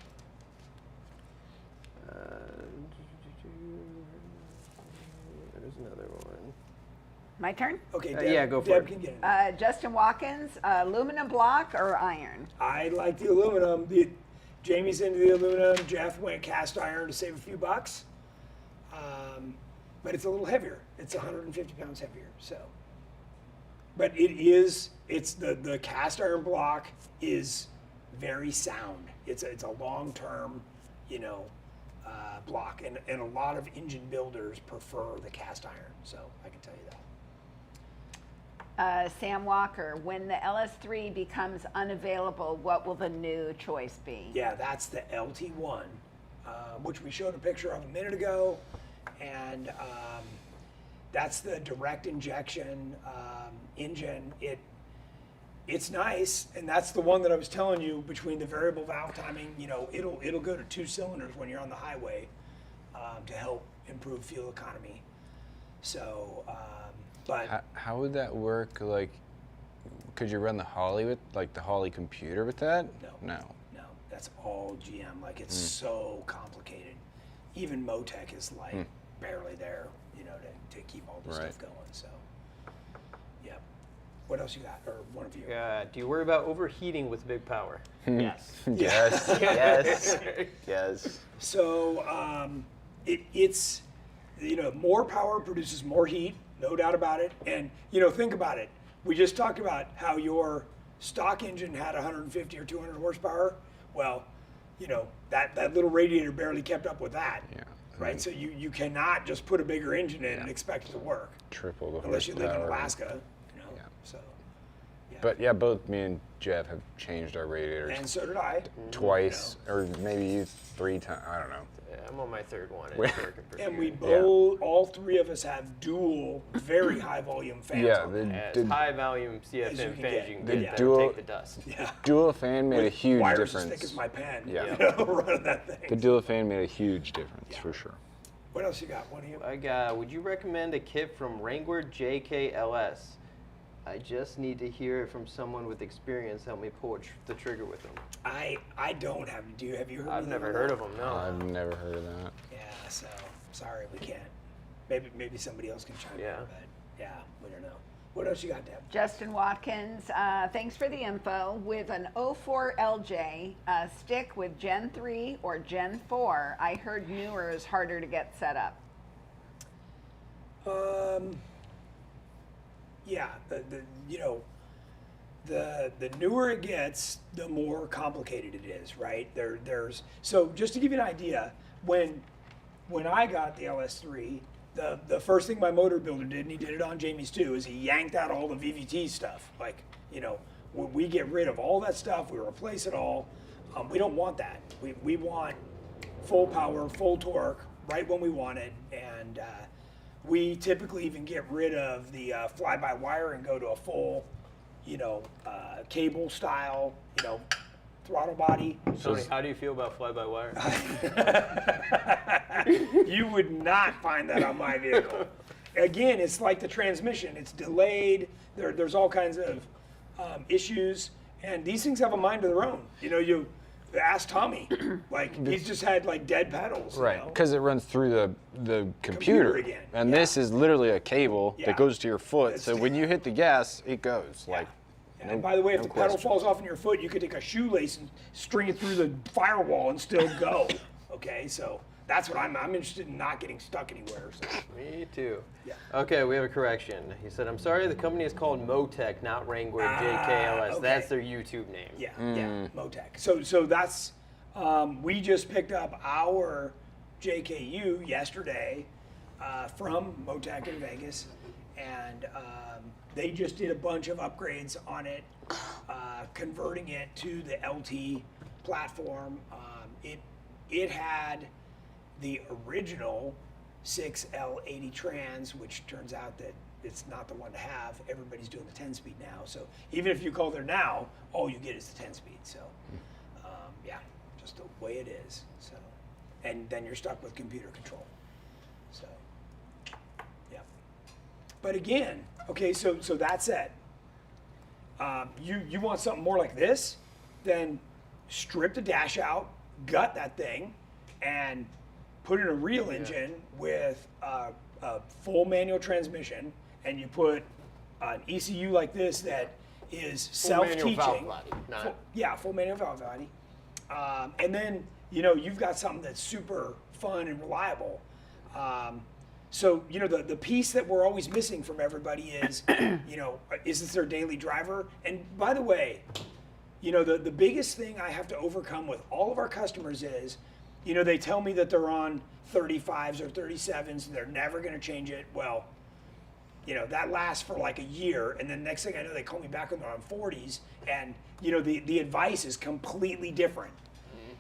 There's another one. My turn? Okay, Deb, yeah, go for Deb it. can get it. Justin Watkins, aluminum block or iron? I like the aluminum. Jamie's into the aluminum. Jeff went cast iron to save a few bucks. But it's a little heavier. It's 150 pounds heavier. So, but it's the cast iron block is very sound. It's a long-term, you know, block, and a lot of engine builders prefer the cast iron. So I can tell you that. Sam Walker, when the LS3 becomes unavailable, what will the new choice be? Yeah, that's the LT1, which we showed a picture of a minute ago, and that's the direct injection engine. It's nice, and that's the one that I was telling you between the variable valve timing. You know, it'll go to 2 cylinders when you're on the highway to help improve fuel economy. So, but How would that work? Like, could you run the Holly with the Holly computer with that? No, that's all GM. Like it's so complicated. Even Motec is like barely there, you know, to keep all this Right. stuff going. So, yeah. What else you got? Or one of you? Do you worry about overheating with big power? Yes. Yes, yes, yes. So it's, more power produces more heat, no doubt about it. And, think about it. We just talked about how your stock engine had 150 or 200 horsepower. Well, that little radiator barely kept up with that. Yeah. Right? So you cannot just put a bigger engine in and expect it to work. Triple the Unless you live in horsepower. Alaska, Yeah. So. Yeah. But yeah, both me and Jeff have changed our radiators And so did I. twice, or maybe you 3 times. I don't know. Yeah, I'm on my third one. Where- It's working pretty And we good. both, all three of us have dual, very high volume fans. Yeah, on the, there. As the high volume As you CFM can fans get. you can The get that dual- will take the dust. Yeah. dual fan made a With huge wires difference. as thick as my pen. Yeah. Running that thing. The dual fan made a huge difference for sure. What else you got? One of you? I got, would you recommend a kit from Wrangler JKLS? I just need to hear it from someone with experience. Help me pull the trigger with them. I don't have. Have you heard? I've anything never about heard that? of them, no. I've never heard of that. Yeah. So sorry, we can't. Maybe somebody else can chime Yeah. in. But yeah, we don't know. What else you got, Deb? Justin Watkins, thanks for the info. With an 04 LJ, stick with Gen 3 or Gen 4. I heard newer is harder to get set up. Yeah, the newer it gets, the more complicated it is, right? There's so just to give you an idea, when I got the LS3, the first thing my motor builder did, and he did it on Jami's too, is he yanked out all the VVT stuff. Like, we get rid of all that stuff, we replace it all. We don't want that. We want full power, full torque, right when we want it, and we typically even get rid of the fly-by-wire and go to a full, cable style, throttle body. Tony, how do you feel about fly-by-wire? You would not find that on my vehicle. Again, it's like the transmission. It's delayed. There's all kinds of issues, and these things have a mind of their own. You ask Tommy, he's just had dead pedals. Right, because it runs through the computer. again, And yeah. this is literally a cable Yeah. that goes to your foot. It's- So when you hit the gas, it goes. And by the way, if no the pedal question. falls off in your foot, you could take a shoelace and string it through the firewall and still go. Okay, so that's what I'm interested in, not getting stuck anywhere. So. Me too. Yeah. Okay, we have a correction. He said, I'm sorry, the company is called Motec, not Wrangler JKLS. okay. That's their YouTube name. Yeah, yeah, Motec. So that's we just picked up our JKU yesterday from Motec in Vegas, and they just did a bunch of upgrades on it, converting it to the LT platform. It had the original 6L80 trans, which turns out that it's not the one to have. Everybody's doing the 10-speed now. So even if you go there now, all you get is the 10-speed. So yeah, just the way it is. So, and then you're stuck with computer control. So yeah. But again, okay, so that said, you want something more like this, then strip the dash out, gut that thing, and put in a real engine with a full manual transmission, and you put an ECU like this that is Full manual self-teaching. valve body, not- Full manual valve body. And then, you've got something that's super fun and reliable. So, the piece that we're always missing from everybody is, is this their daily driver? And by the way, the biggest thing I have to overcome with all of our customers is, they tell me that they're on 35s or 37s and they're never going to change it. Well, that lasts for like a year, and then next thing I know, they call me back when they're on 40s, and the advice is completely different.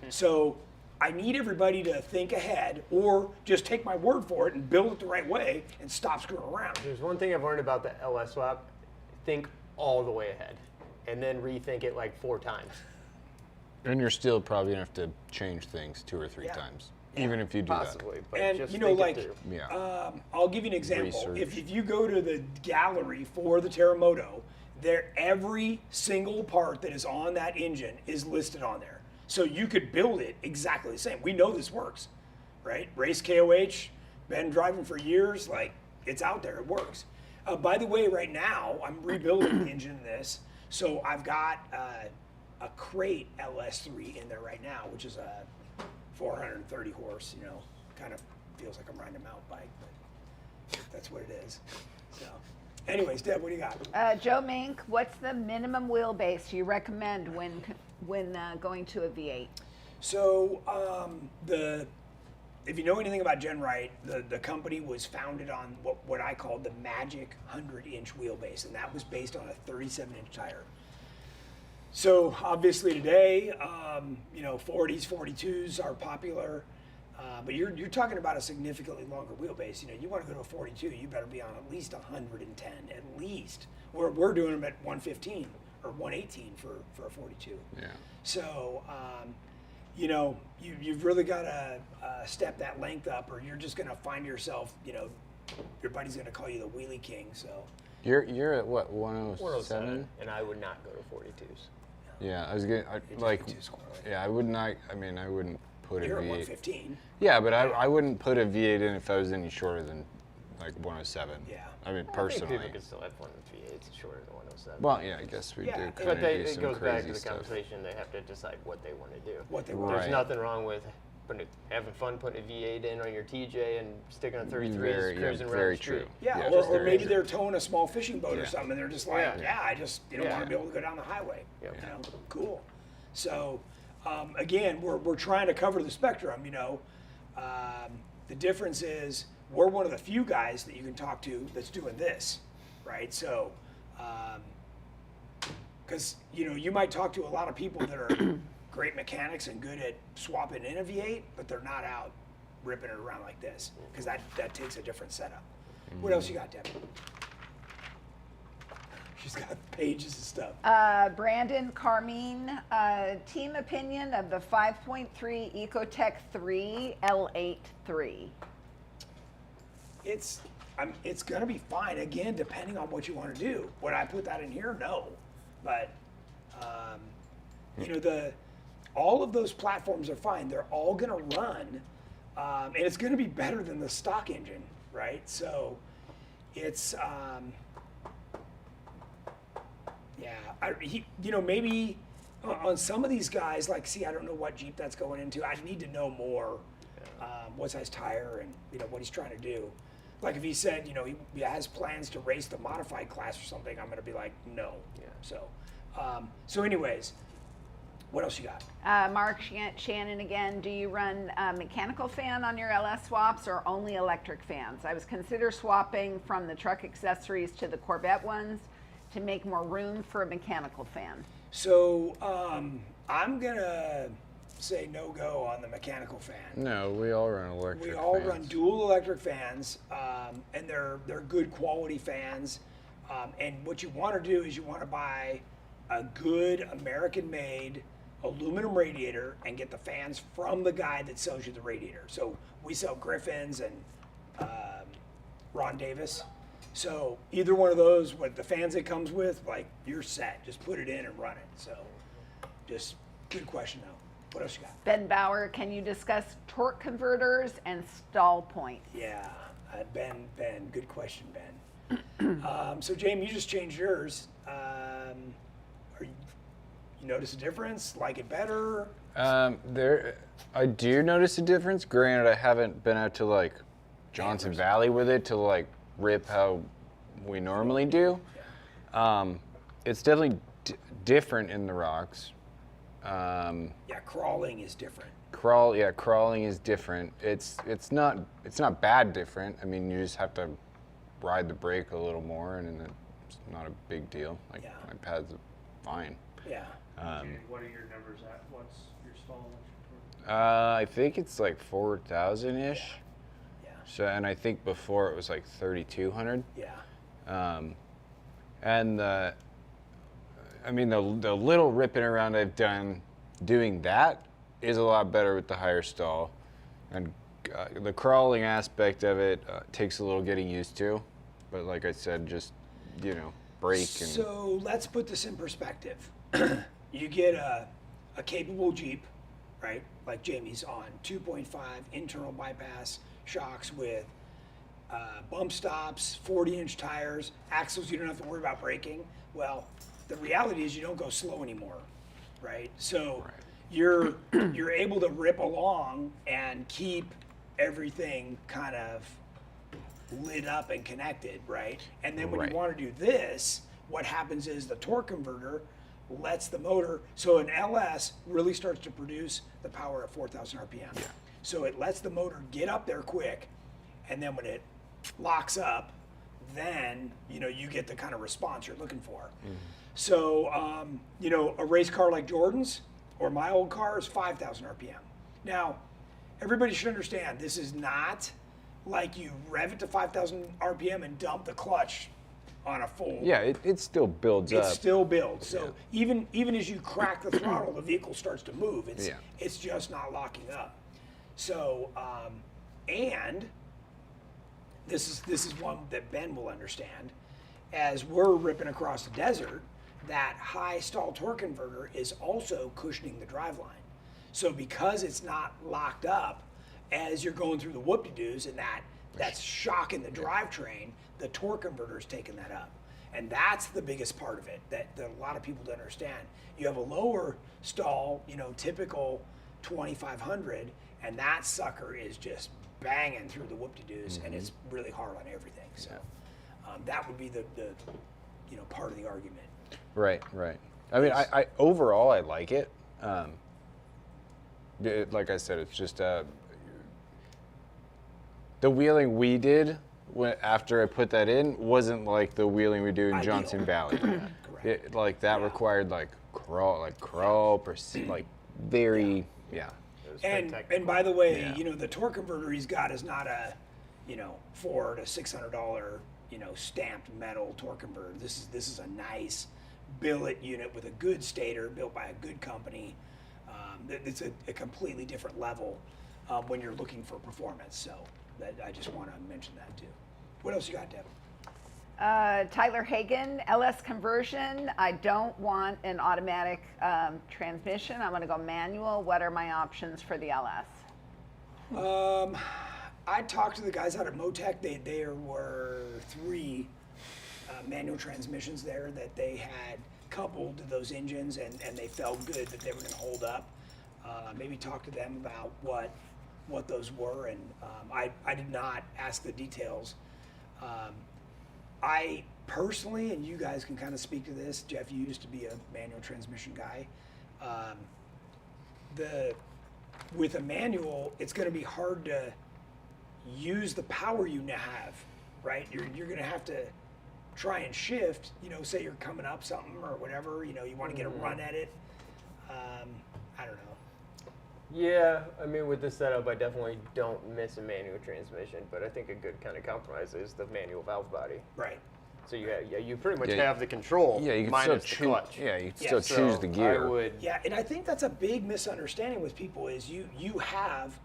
So I need everybody to think ahead, or just take my word for it and build it the right way and stop screwing around. There's one thing I've learned about the LS swap. Think all the way ahead, and then rethink it like 4 times. And you're still probably going to have to change things 2 or 3 Yeah. times, even if you do Possibly, but And, just you know, think like, it through. that. Yeah. I'll give you an example. Research. If you go to the gallery for the Terremoto, every single part that is on that engine is listed on there. So you could build it exactly the same. We know this works, right? Race KOH, been driving for years, it's out there, it works. By the way, right now I'm rebuilding the engine in this, so I've got a crate LS3 in there right now, which is a 430 horse. You know, kind of feels like I'm riding a mountain bike, but that's what it is. So, anyways, Deb, what do you got? Joe Mink, what's the minimum wheelbase you recommend when going to a V8? So if you know anything about GenRight, the company was founded on what I call the magic 100-inch wheelbase, and that was based on a 37-inch tire. So obviously today, 40s, 42s are popular, but you're talking about a significantly longer wheelbase. You know, you want to go to a 42, you better be on at least 110, at least. We're doing them at 115 or 118 for a 42. Yeah. So, you've really got to step that length up, or you're just going to find yourself, your buddy's going to call you the wheelie king. So You're at what, 107? And I would not go to 42s. Yeah, I was gonna I would not. I mean, I wouldn't put you're a at V8. 115. Yeah, but I wouldn't put a V8 in if I was any shorter than like 107. Yeah. I mean, I think personally. people can still have fun with V8s shorter than 107. Well, yeah, I guess we Yeah, do. but Kind of do it some goes back crazy to the stuff. conversation. They have to decide what they want to do. What they Right. want. There's nothing wrong with having fun putting a V8 in on your TJ and sticking on 33s, cruising around very the street. true. Yeah, just or very maybe true. they're towing a small fishing boat or Yeah. something, and they're just like, I just want Yeah. to be able to go down the highway. Yep. You know, cool. So, again, we're trying to cover the spectrum. The difference is we're one of the few guys that you can talk to that's doing this, right? So, because you might talk to a lot of people that are great mechanics and good at swapping in a V8, but they're not out ripping it around like this, because that takes a different setup. What else you got, Debbie? She's got pages of stuff. Brandon Carmine, team opinion of the 5.3 Ecotech 3 L8-3. It's going to be fine, again, depending on what you want to do. Would I put that in here? No. But, all of those platforms are fine. They're all going to run, and it's going to be better than the stock engine, right? So it's, maybe on some of these guys, I don't know what Jeep that's going into. I need to know more, what size tire and, what he's trying to do. Like if he said, he has plans to race the modified class or something, I'm going to be like, no. Yeah. So anyways, what else you got? Mark Shannon again, do you run a mechanical fan on your LS swaps or only electric fans? I was consider swapping from the truck accessories to the Corvette ones to make more room for a mechanical fan. So I'm going to say no go on the mechanical fan. No, we all run electric. We all fans. run dual electric fans, and they're good quality fans. And what you want to do is you want to buy a good American-made aluminum radiator and get the fans from the guy that sells you the radiator. So we sell Griffins and Ron Davis. So either one of those, with the fans it comes with, you're set. Just put it in and run it. So just good question though. What else you got? Ben Bauer, can you discuss torque converters and stall points? Yeah, Ben, good question, Ben. So Jamie, you just changed yours. You notice a difference? Like it better? I do notice a difference. Granted, I haven't been out to Johnson Valley with it to rip how we normally do. It's definitely different in the rocks. Crawling is different. Crawling is different. It's not bad different. I mean, you just have to ride the brake a little more, and then it's not a big deal. My pads are fine. Yeah. What are your numbers at? What's your stall? I think it's 4,000-ish. Yeah. So, and I think before it was 3,200. Yeah. And the little ripping around I've done doing that is a lot better with the higher stall. And the crawling aspect of it takes a little getting used to. But like I said, just, brake and... So let's put this in perspective. You get a capable Jeep, right? Like Jamie's on 2.5 internal bypass shocks with bump stops, 40-inch tires, axles you don't have to worry about braking. Well, the reality is you don't go slow anymore, right? So you're able to rip along and keep everything kind of lit up and connected, right? And then when you want to do this, what happens is the torque converter lets the motor, so an LS really starts to produce the power at 4,000 RPM. Yeah. So it lets the motor get up there quick, and then when it locks up, then you get the kind of response you're looking for. Mm-hmm. So a race car like Jordan's or my old car is 5,000 RPM. Now, everybody should understand this is not like you rev it to 5,000 RPM and dump the clutch on a full. Yeah, it still builds up. It still builds. So even as you crack the throttle, the vehicle starts to move. It's just not locking up. So and this is one that Ben will understand. As we're ripping across the desert, that high stall torque converter is also cushioning the driveline. So because it's not locked up, as you're going through the whoop-de-doos and that's shocking the drivetrain, the torque converter is taking that up. And that's the biggest part of it that a lot of people don't understand. You have a lower stall, typical 2,500, and that sucker is just banging through the whoop-de-doos, and it's really hard on everything. So that would be the part of the argument. Right. I mean, I overall, I like it. Like I said, it's just the wheeling we did after I put that in wasn't like the wheeling we do in Johnson Valley. Correct. That required crawl, very. And by the way, the torque converter he's got is not a $400 to $600 stamped metal torque converter. This is a nice billet unit with a good stator built by a good company. It's a completely different level when you're looking for performance. So I just want to mention that too. What else you got, Deb? Tyler Hagan, LS conversion. I don't want an automatic transmission. I want to go manual. What are my options for the LS? I talked to the guys out at Motec. There were 3 manual transmissions there that they had coupled to those engines, and they felt good that they were going to hold up. Maybe talk to them about what those were, and I did not ask the details. I personally, and you guys can kind of speak to this, Jeff, you used to be a manual transmission guy. With a manual, it's going to be hard to use the power you now have, right? You're going to have to try and shift, say you're coming up something or whatever, you want to get a run at it. I don't know. Yeah, I mean, with this setup, I definitely don't miss a manual transmission, but I think a good kind of compromise is the manual valve body. Right. So you pretty much have the control. Yeah, you can minus still the clutch. Yeah, you can still choose the gear. I would. Yeah, and I think that's a big misunderstanding with people is you have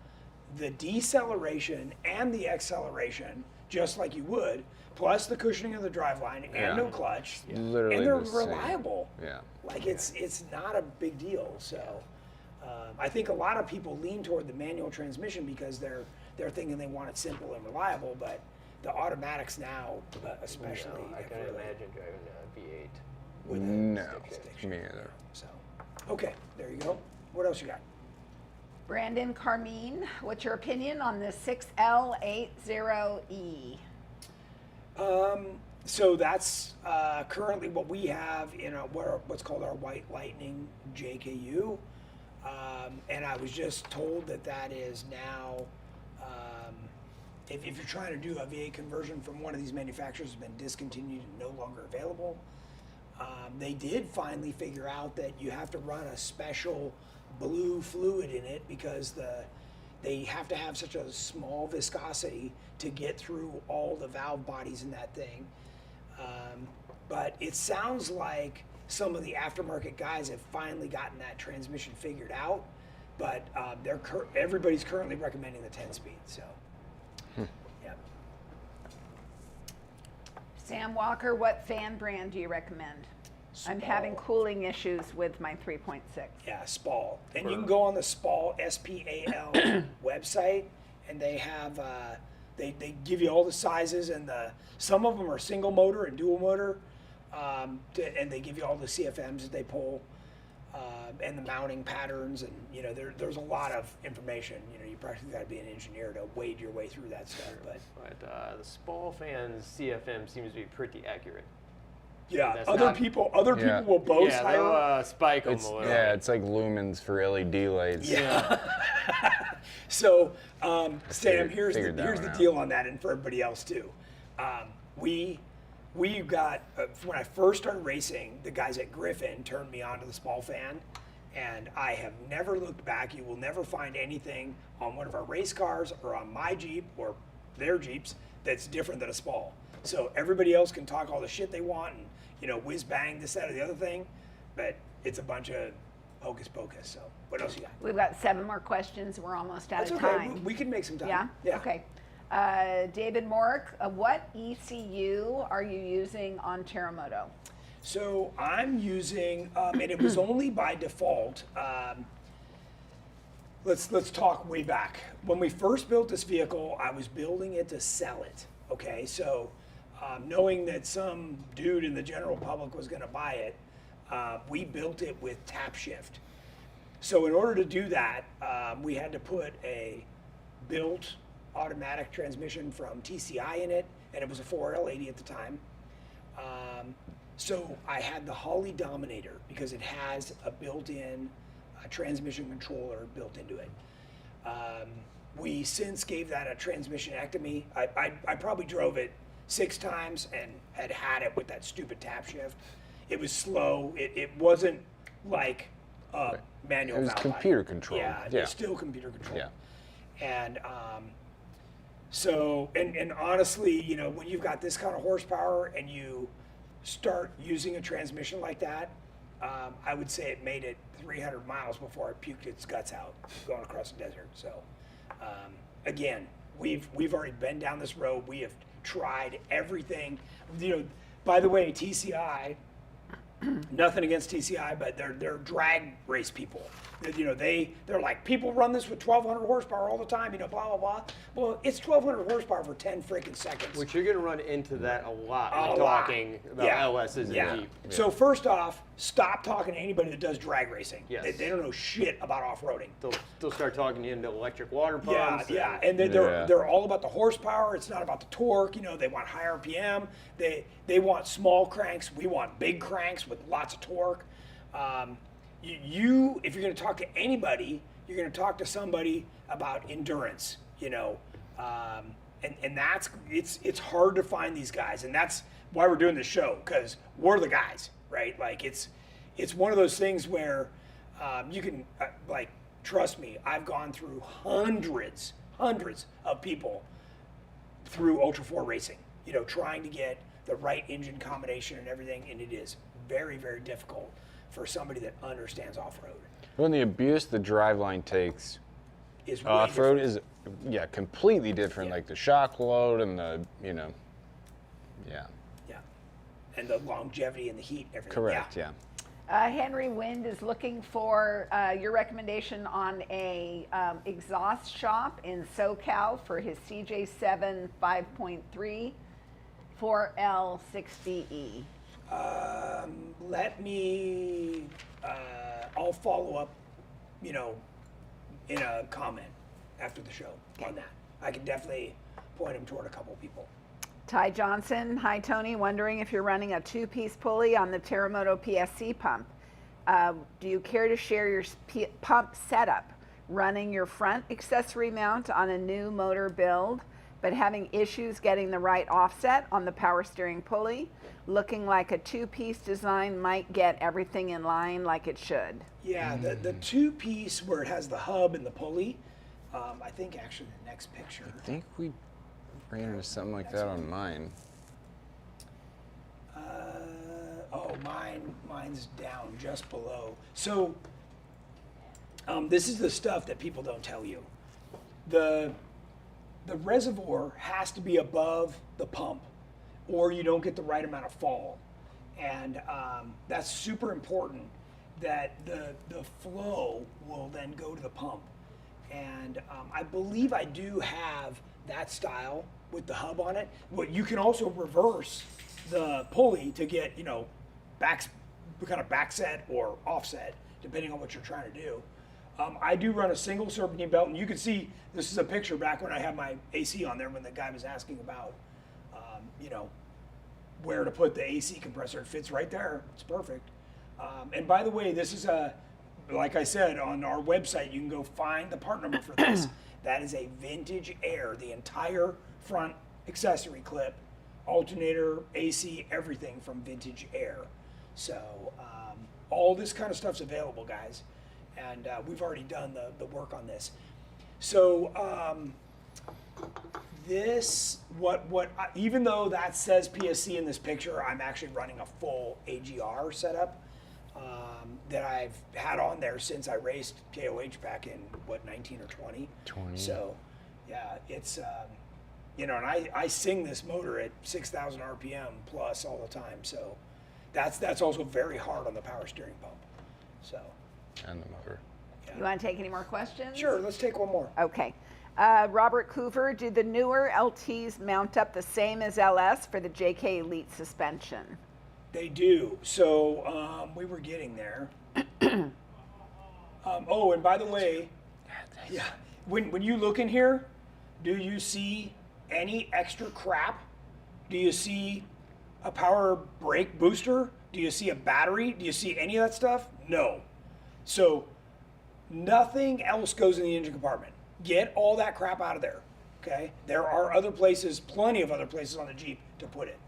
the deceleration and the acceleration just like you would, plus the cushioning of the driveline and no clutch, Literally and they're the same. reliable. Yeah. Like it's not a big deal. So I think a lot of people lean toward the manual transmission because they're thinking they want it simple and reliable, but the automatics now, especially, I can imagine driving a V8. with a No, stick shift. me neither. So, okay, there you go. What else you got? Brandon Carmine, what's your opinion on the 6L80E? So that's currently what we have in what's called our White Lightning JKU, and I was just told that is now, if you're trying to do a V8 conversion from one of these manufacturers, has been discontinued and no longer available. They did finally figure out that you have to run a special blue fluid in it because they have to have such a small viscosity to get through all the valve bodies in that thing. But it sounds like some of the aftermarket guys have finally gotten that transmission figured out, but everybody's currently recommending the 10-speed. So, yeah. Sam Walker, what fan brand do you recommend? I'm having cooling issues with my 3.6. Yeah, Spal. And you can go on the Spal, SPAL website, and they have They give you all the sizes, and some of them are single motor and dual motor, and they give you all the CFMs that they pull, and the mounting patterns, and there's a lot of information. You practically got to be an engineer to wade your way through that stuff. But the Spall fan's CFM seems to be pretty accurate. yeah, That's other not- people Yeah. will boast Yeah, higher. they'll spike them It's, a little. yeah, it's like lumens for LED lights. Yeah. So, Sam, here's figured that the one out. deal on that, and for everybody else too. We got when I first started racing, the guys at Griffin turned me on to the Spall fan, and I have never looked back. You will never find anything on one of our race cars or on my Jeep or their Jeeps that's different than a Spall. So everybody else can talk all the shit they want and whiz bang this, that, or the other thing, but it's a bunch of hocus pocus. So what else you got? We've got 7 more questions. We're almost out That's of okay. time. We can make some time. Yeah? Yeah. Okay. David Morick, what ECU are you using on Terremoto? So I'm using, and it was only by default. Let's talk way back. When we first built this vehicle, I was building it to sell it. Okay, so knowing that some dude in the general public was going to buy it, we built it with tap shift. So in order to do that, we had to put a built automatic transmission from TCI in it, and it was a 4L80 at the time. So I had the Holly Dominator because it has a built-in transmission controller built into it. We since gave that a transmissionectomy. I probably drove it 6 times and had it with that stupid tap shift. It was slow. It wasn't like manual. It was valve computer body. controlled. Yeah, Yeah. it's still computer controlled. Yeah. And so, and honestly, when you've got this kind of horsepower and you start using a transmission like that, I would say it made it 300 miles before it puked its guts out going across the desert. So, again, we've already been down this road. We have tried everything. By the way, TCI, nothing against TCI, but they're drag race people. They're like, people run this with 1,200 horsepower all the time, blah, blah, blah. Well, it's 1,200 horsepower for 10 freaking seconds. Which you're going to run into that a lot A when lot. talking about Yeah. LSs and Yeah. Jeep. So first off, stop talking to anybody that does drag racing. Yes. They don't know shit about off-roading. They'll start talking you into electric water Yeah, pumps. yeah, and and Yeah. they're all about the horsepower. It's not about the torque. They want high RPM. They want small cranks. We want big cranks with lots of torque. If you're going to talk to anybody, you're going to talk to somebody about endurance. And that's it's hard to find these guys, and that's why we're doing this show, because we're the guys, right? Like it's one of those things where you can trust me. I've gone through hundreds of people through Ultra 4 racing, trying to get the right engine combination and everything, and it is very, very difficult for somebody that understands off-road. Well, the abuse the driveline takes Is way off-road different. is, completely different. Yeah. Like the shock load and the, yeah. Yeah, and the longevity and the heat, everything. Correct, yeah. Henry Wind is looking for your recommendation on a exhaust shop in SoCal for his CJ7 5.3 4L60E. Let me. I'll follow up, in a comment after the show on that. I can definitely point him toward a couple people. Ty Johnson, hi Tony, wondering if you're running a 2-piece pulley on the Terremoto PSC pump. Do you care to share your pump setup? Running your front accessory mount on a new motor build, but having issues getting the right offset on the power steering pulley, looking like a 2-piece design might get everything in line like it should. Yeah, the 2-piece where it has the hub and the pulley. I think actually the next picture. I think we ran into something like that on mine. Mine's down just below. So this is the stuff that people don't tell you. The reservoir has to be above the pump, or you don't get the right amount of fall, and that's super important. That the flow will then go to the pump, and I believe I do have that style with the hub on it. Well, you can also reverse the pulley to get, kind of back set or offset, depending on what you're trying to do. I do run a single serpentine belt, and you can see this is a picture back when I had my AC on there when the guy was asking about, where to put the AC compressor. It fits right there. It's perfect. And by the way, this is like I said, on our website, you can go find the part number for this. That is a Vintage Air, the entire front accessory clip, alternator, AC, everything from Vintage Air. So all this kind of stuff's available, guys. And we've already done the work on this. So even though that says PSC in this picture, I'm actually running a full AGR setup that I've had on there since I raced KOH back in 19 or 20. 20. So yeah, it's and I sing this motor at 6,000 RPM plus all the time. So that's also very hard on the power steering pump. So. And the motor. You want to take any more questions? Sure, let's take one more. Okay. Robert Coover, do the newer LTs mount up the same as LS for the JK Elite suspension? They do. So we were getting there. Oh, and by the way, yeah, when you look in here, do you see any extra crap? Do you see a power brake booster? Do you see a battery? Do you see any of that stuff? No. So nothing else goes in the engine compartment. Get all that crap out of there, okay? There are other places, plenty of other places on the Jeep to put it.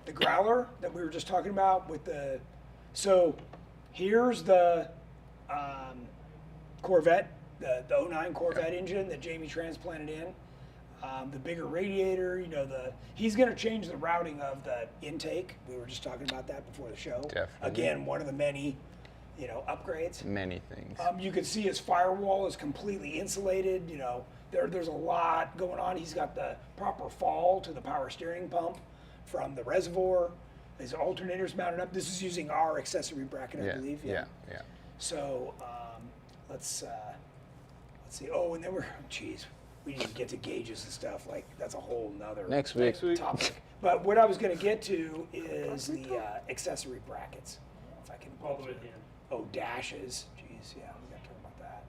The Growler that we were just talking about with so here's the Corvette, the 09 Corvette engine that Jami transplanted in. The bigger radiator, he's going to change the routing of the intake. We were just talking about that before the show. Definitely. Again, one of the many, upgrades. Many things. You can see his firewall is completely insulated. There's a lot going on. He's got the proper fall to the power steering pump from the reservoir. His alternator's mounted up. This is using our accessory bracket, I believe. Yeah. So let's see. Oh, and then we didn't get to gauges and stuff. Like that's a whole nother Next week. topic. But what I was going to get to is the accessory brackets. If I can All the way to the end. Oh, dashes. Jeez, yeah, we got to talk about that.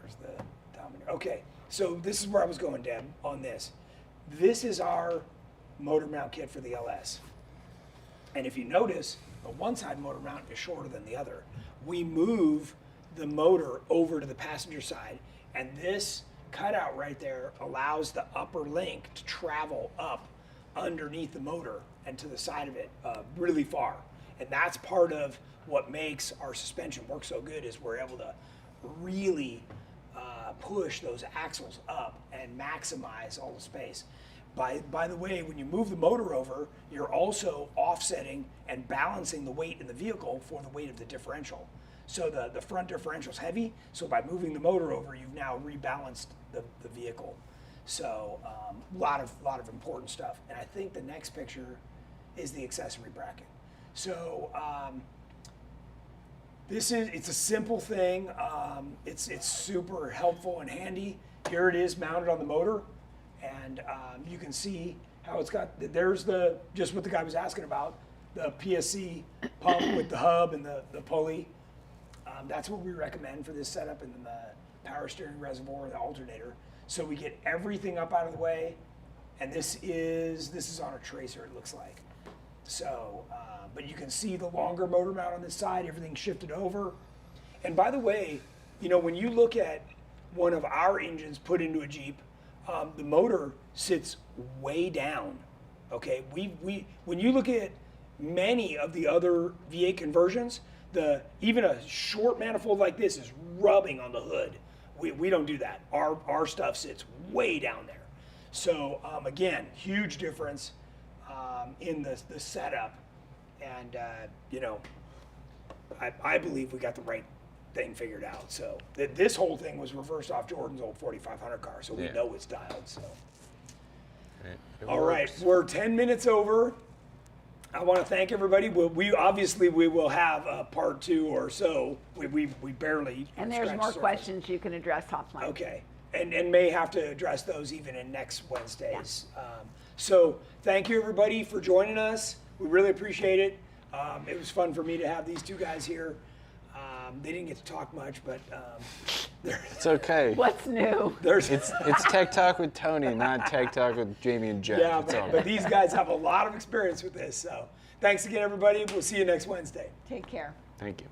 There's the Dominator. Okay, so this is where I was going, Deb, on this. This is our motor mount kit for the LS. And if you notice, the one side motor mount is shorter than the other. We move the motor over to the passenger side, and this cutout right there allows the upper link to travel up underneath the motor and to the side of it really far. And that's part of what makes our suspension work so good is we're able to really push those axles up and maximize all the space. By the way, when you move the motor over, you're also offsetting and balancing the weight in the vehicle for the weight of the differential. So the front differential is heavy, so by moving the motor over, you've now rebalanced the vehicle. So a lot of important stuff. And I think the next picture is the accessory bracket. So it's a simple thing. It's super helpful and handy. Here it is mounted on the motor, and you can see how it's got. There's just what the guy was asking about, the PSC pump with the hub and the pulley. That's what we recommend for this setup, and then the power steering reservoir, the alternator. So we get everything up out of the way, and this is on a tracer, it looks like. So, but you can see the longer motor mount on this side, everything's shifted over. And by the way, when you look at one of our engines put into a Jeep, the motor sits way down. Okay, when you look at many of the other V8 conversions, even a short manifold like this is rubbing on the hood. We don't do that. Our stuff sits way down there. So again, huge difference in the setup, and I believe we got the right thing figured out. So this whole thing was reversed off Jordan's old 4500 car, so we know it's dialed. So It all right, works. we're 10 minutes over. I want to thank everybody. We obviously we will have a part 2 or so. We barely. And there's scratched more the surface. questions you can address offline. Okay, and may have to address those even in next Wednesdays. So thank you everybody for joining us. We really appreciate it. It was fun for me to have these two guys here. They didn't get to talk much, but It's okay. What's new? there's It's Tech Talk with Tony, not Tech Talk with Jamie and Jeff. yeah, It's all but these guys have a lot of experience with this. So thanks again, everybody. We'll see you next Wednesday. Take care. Thank you.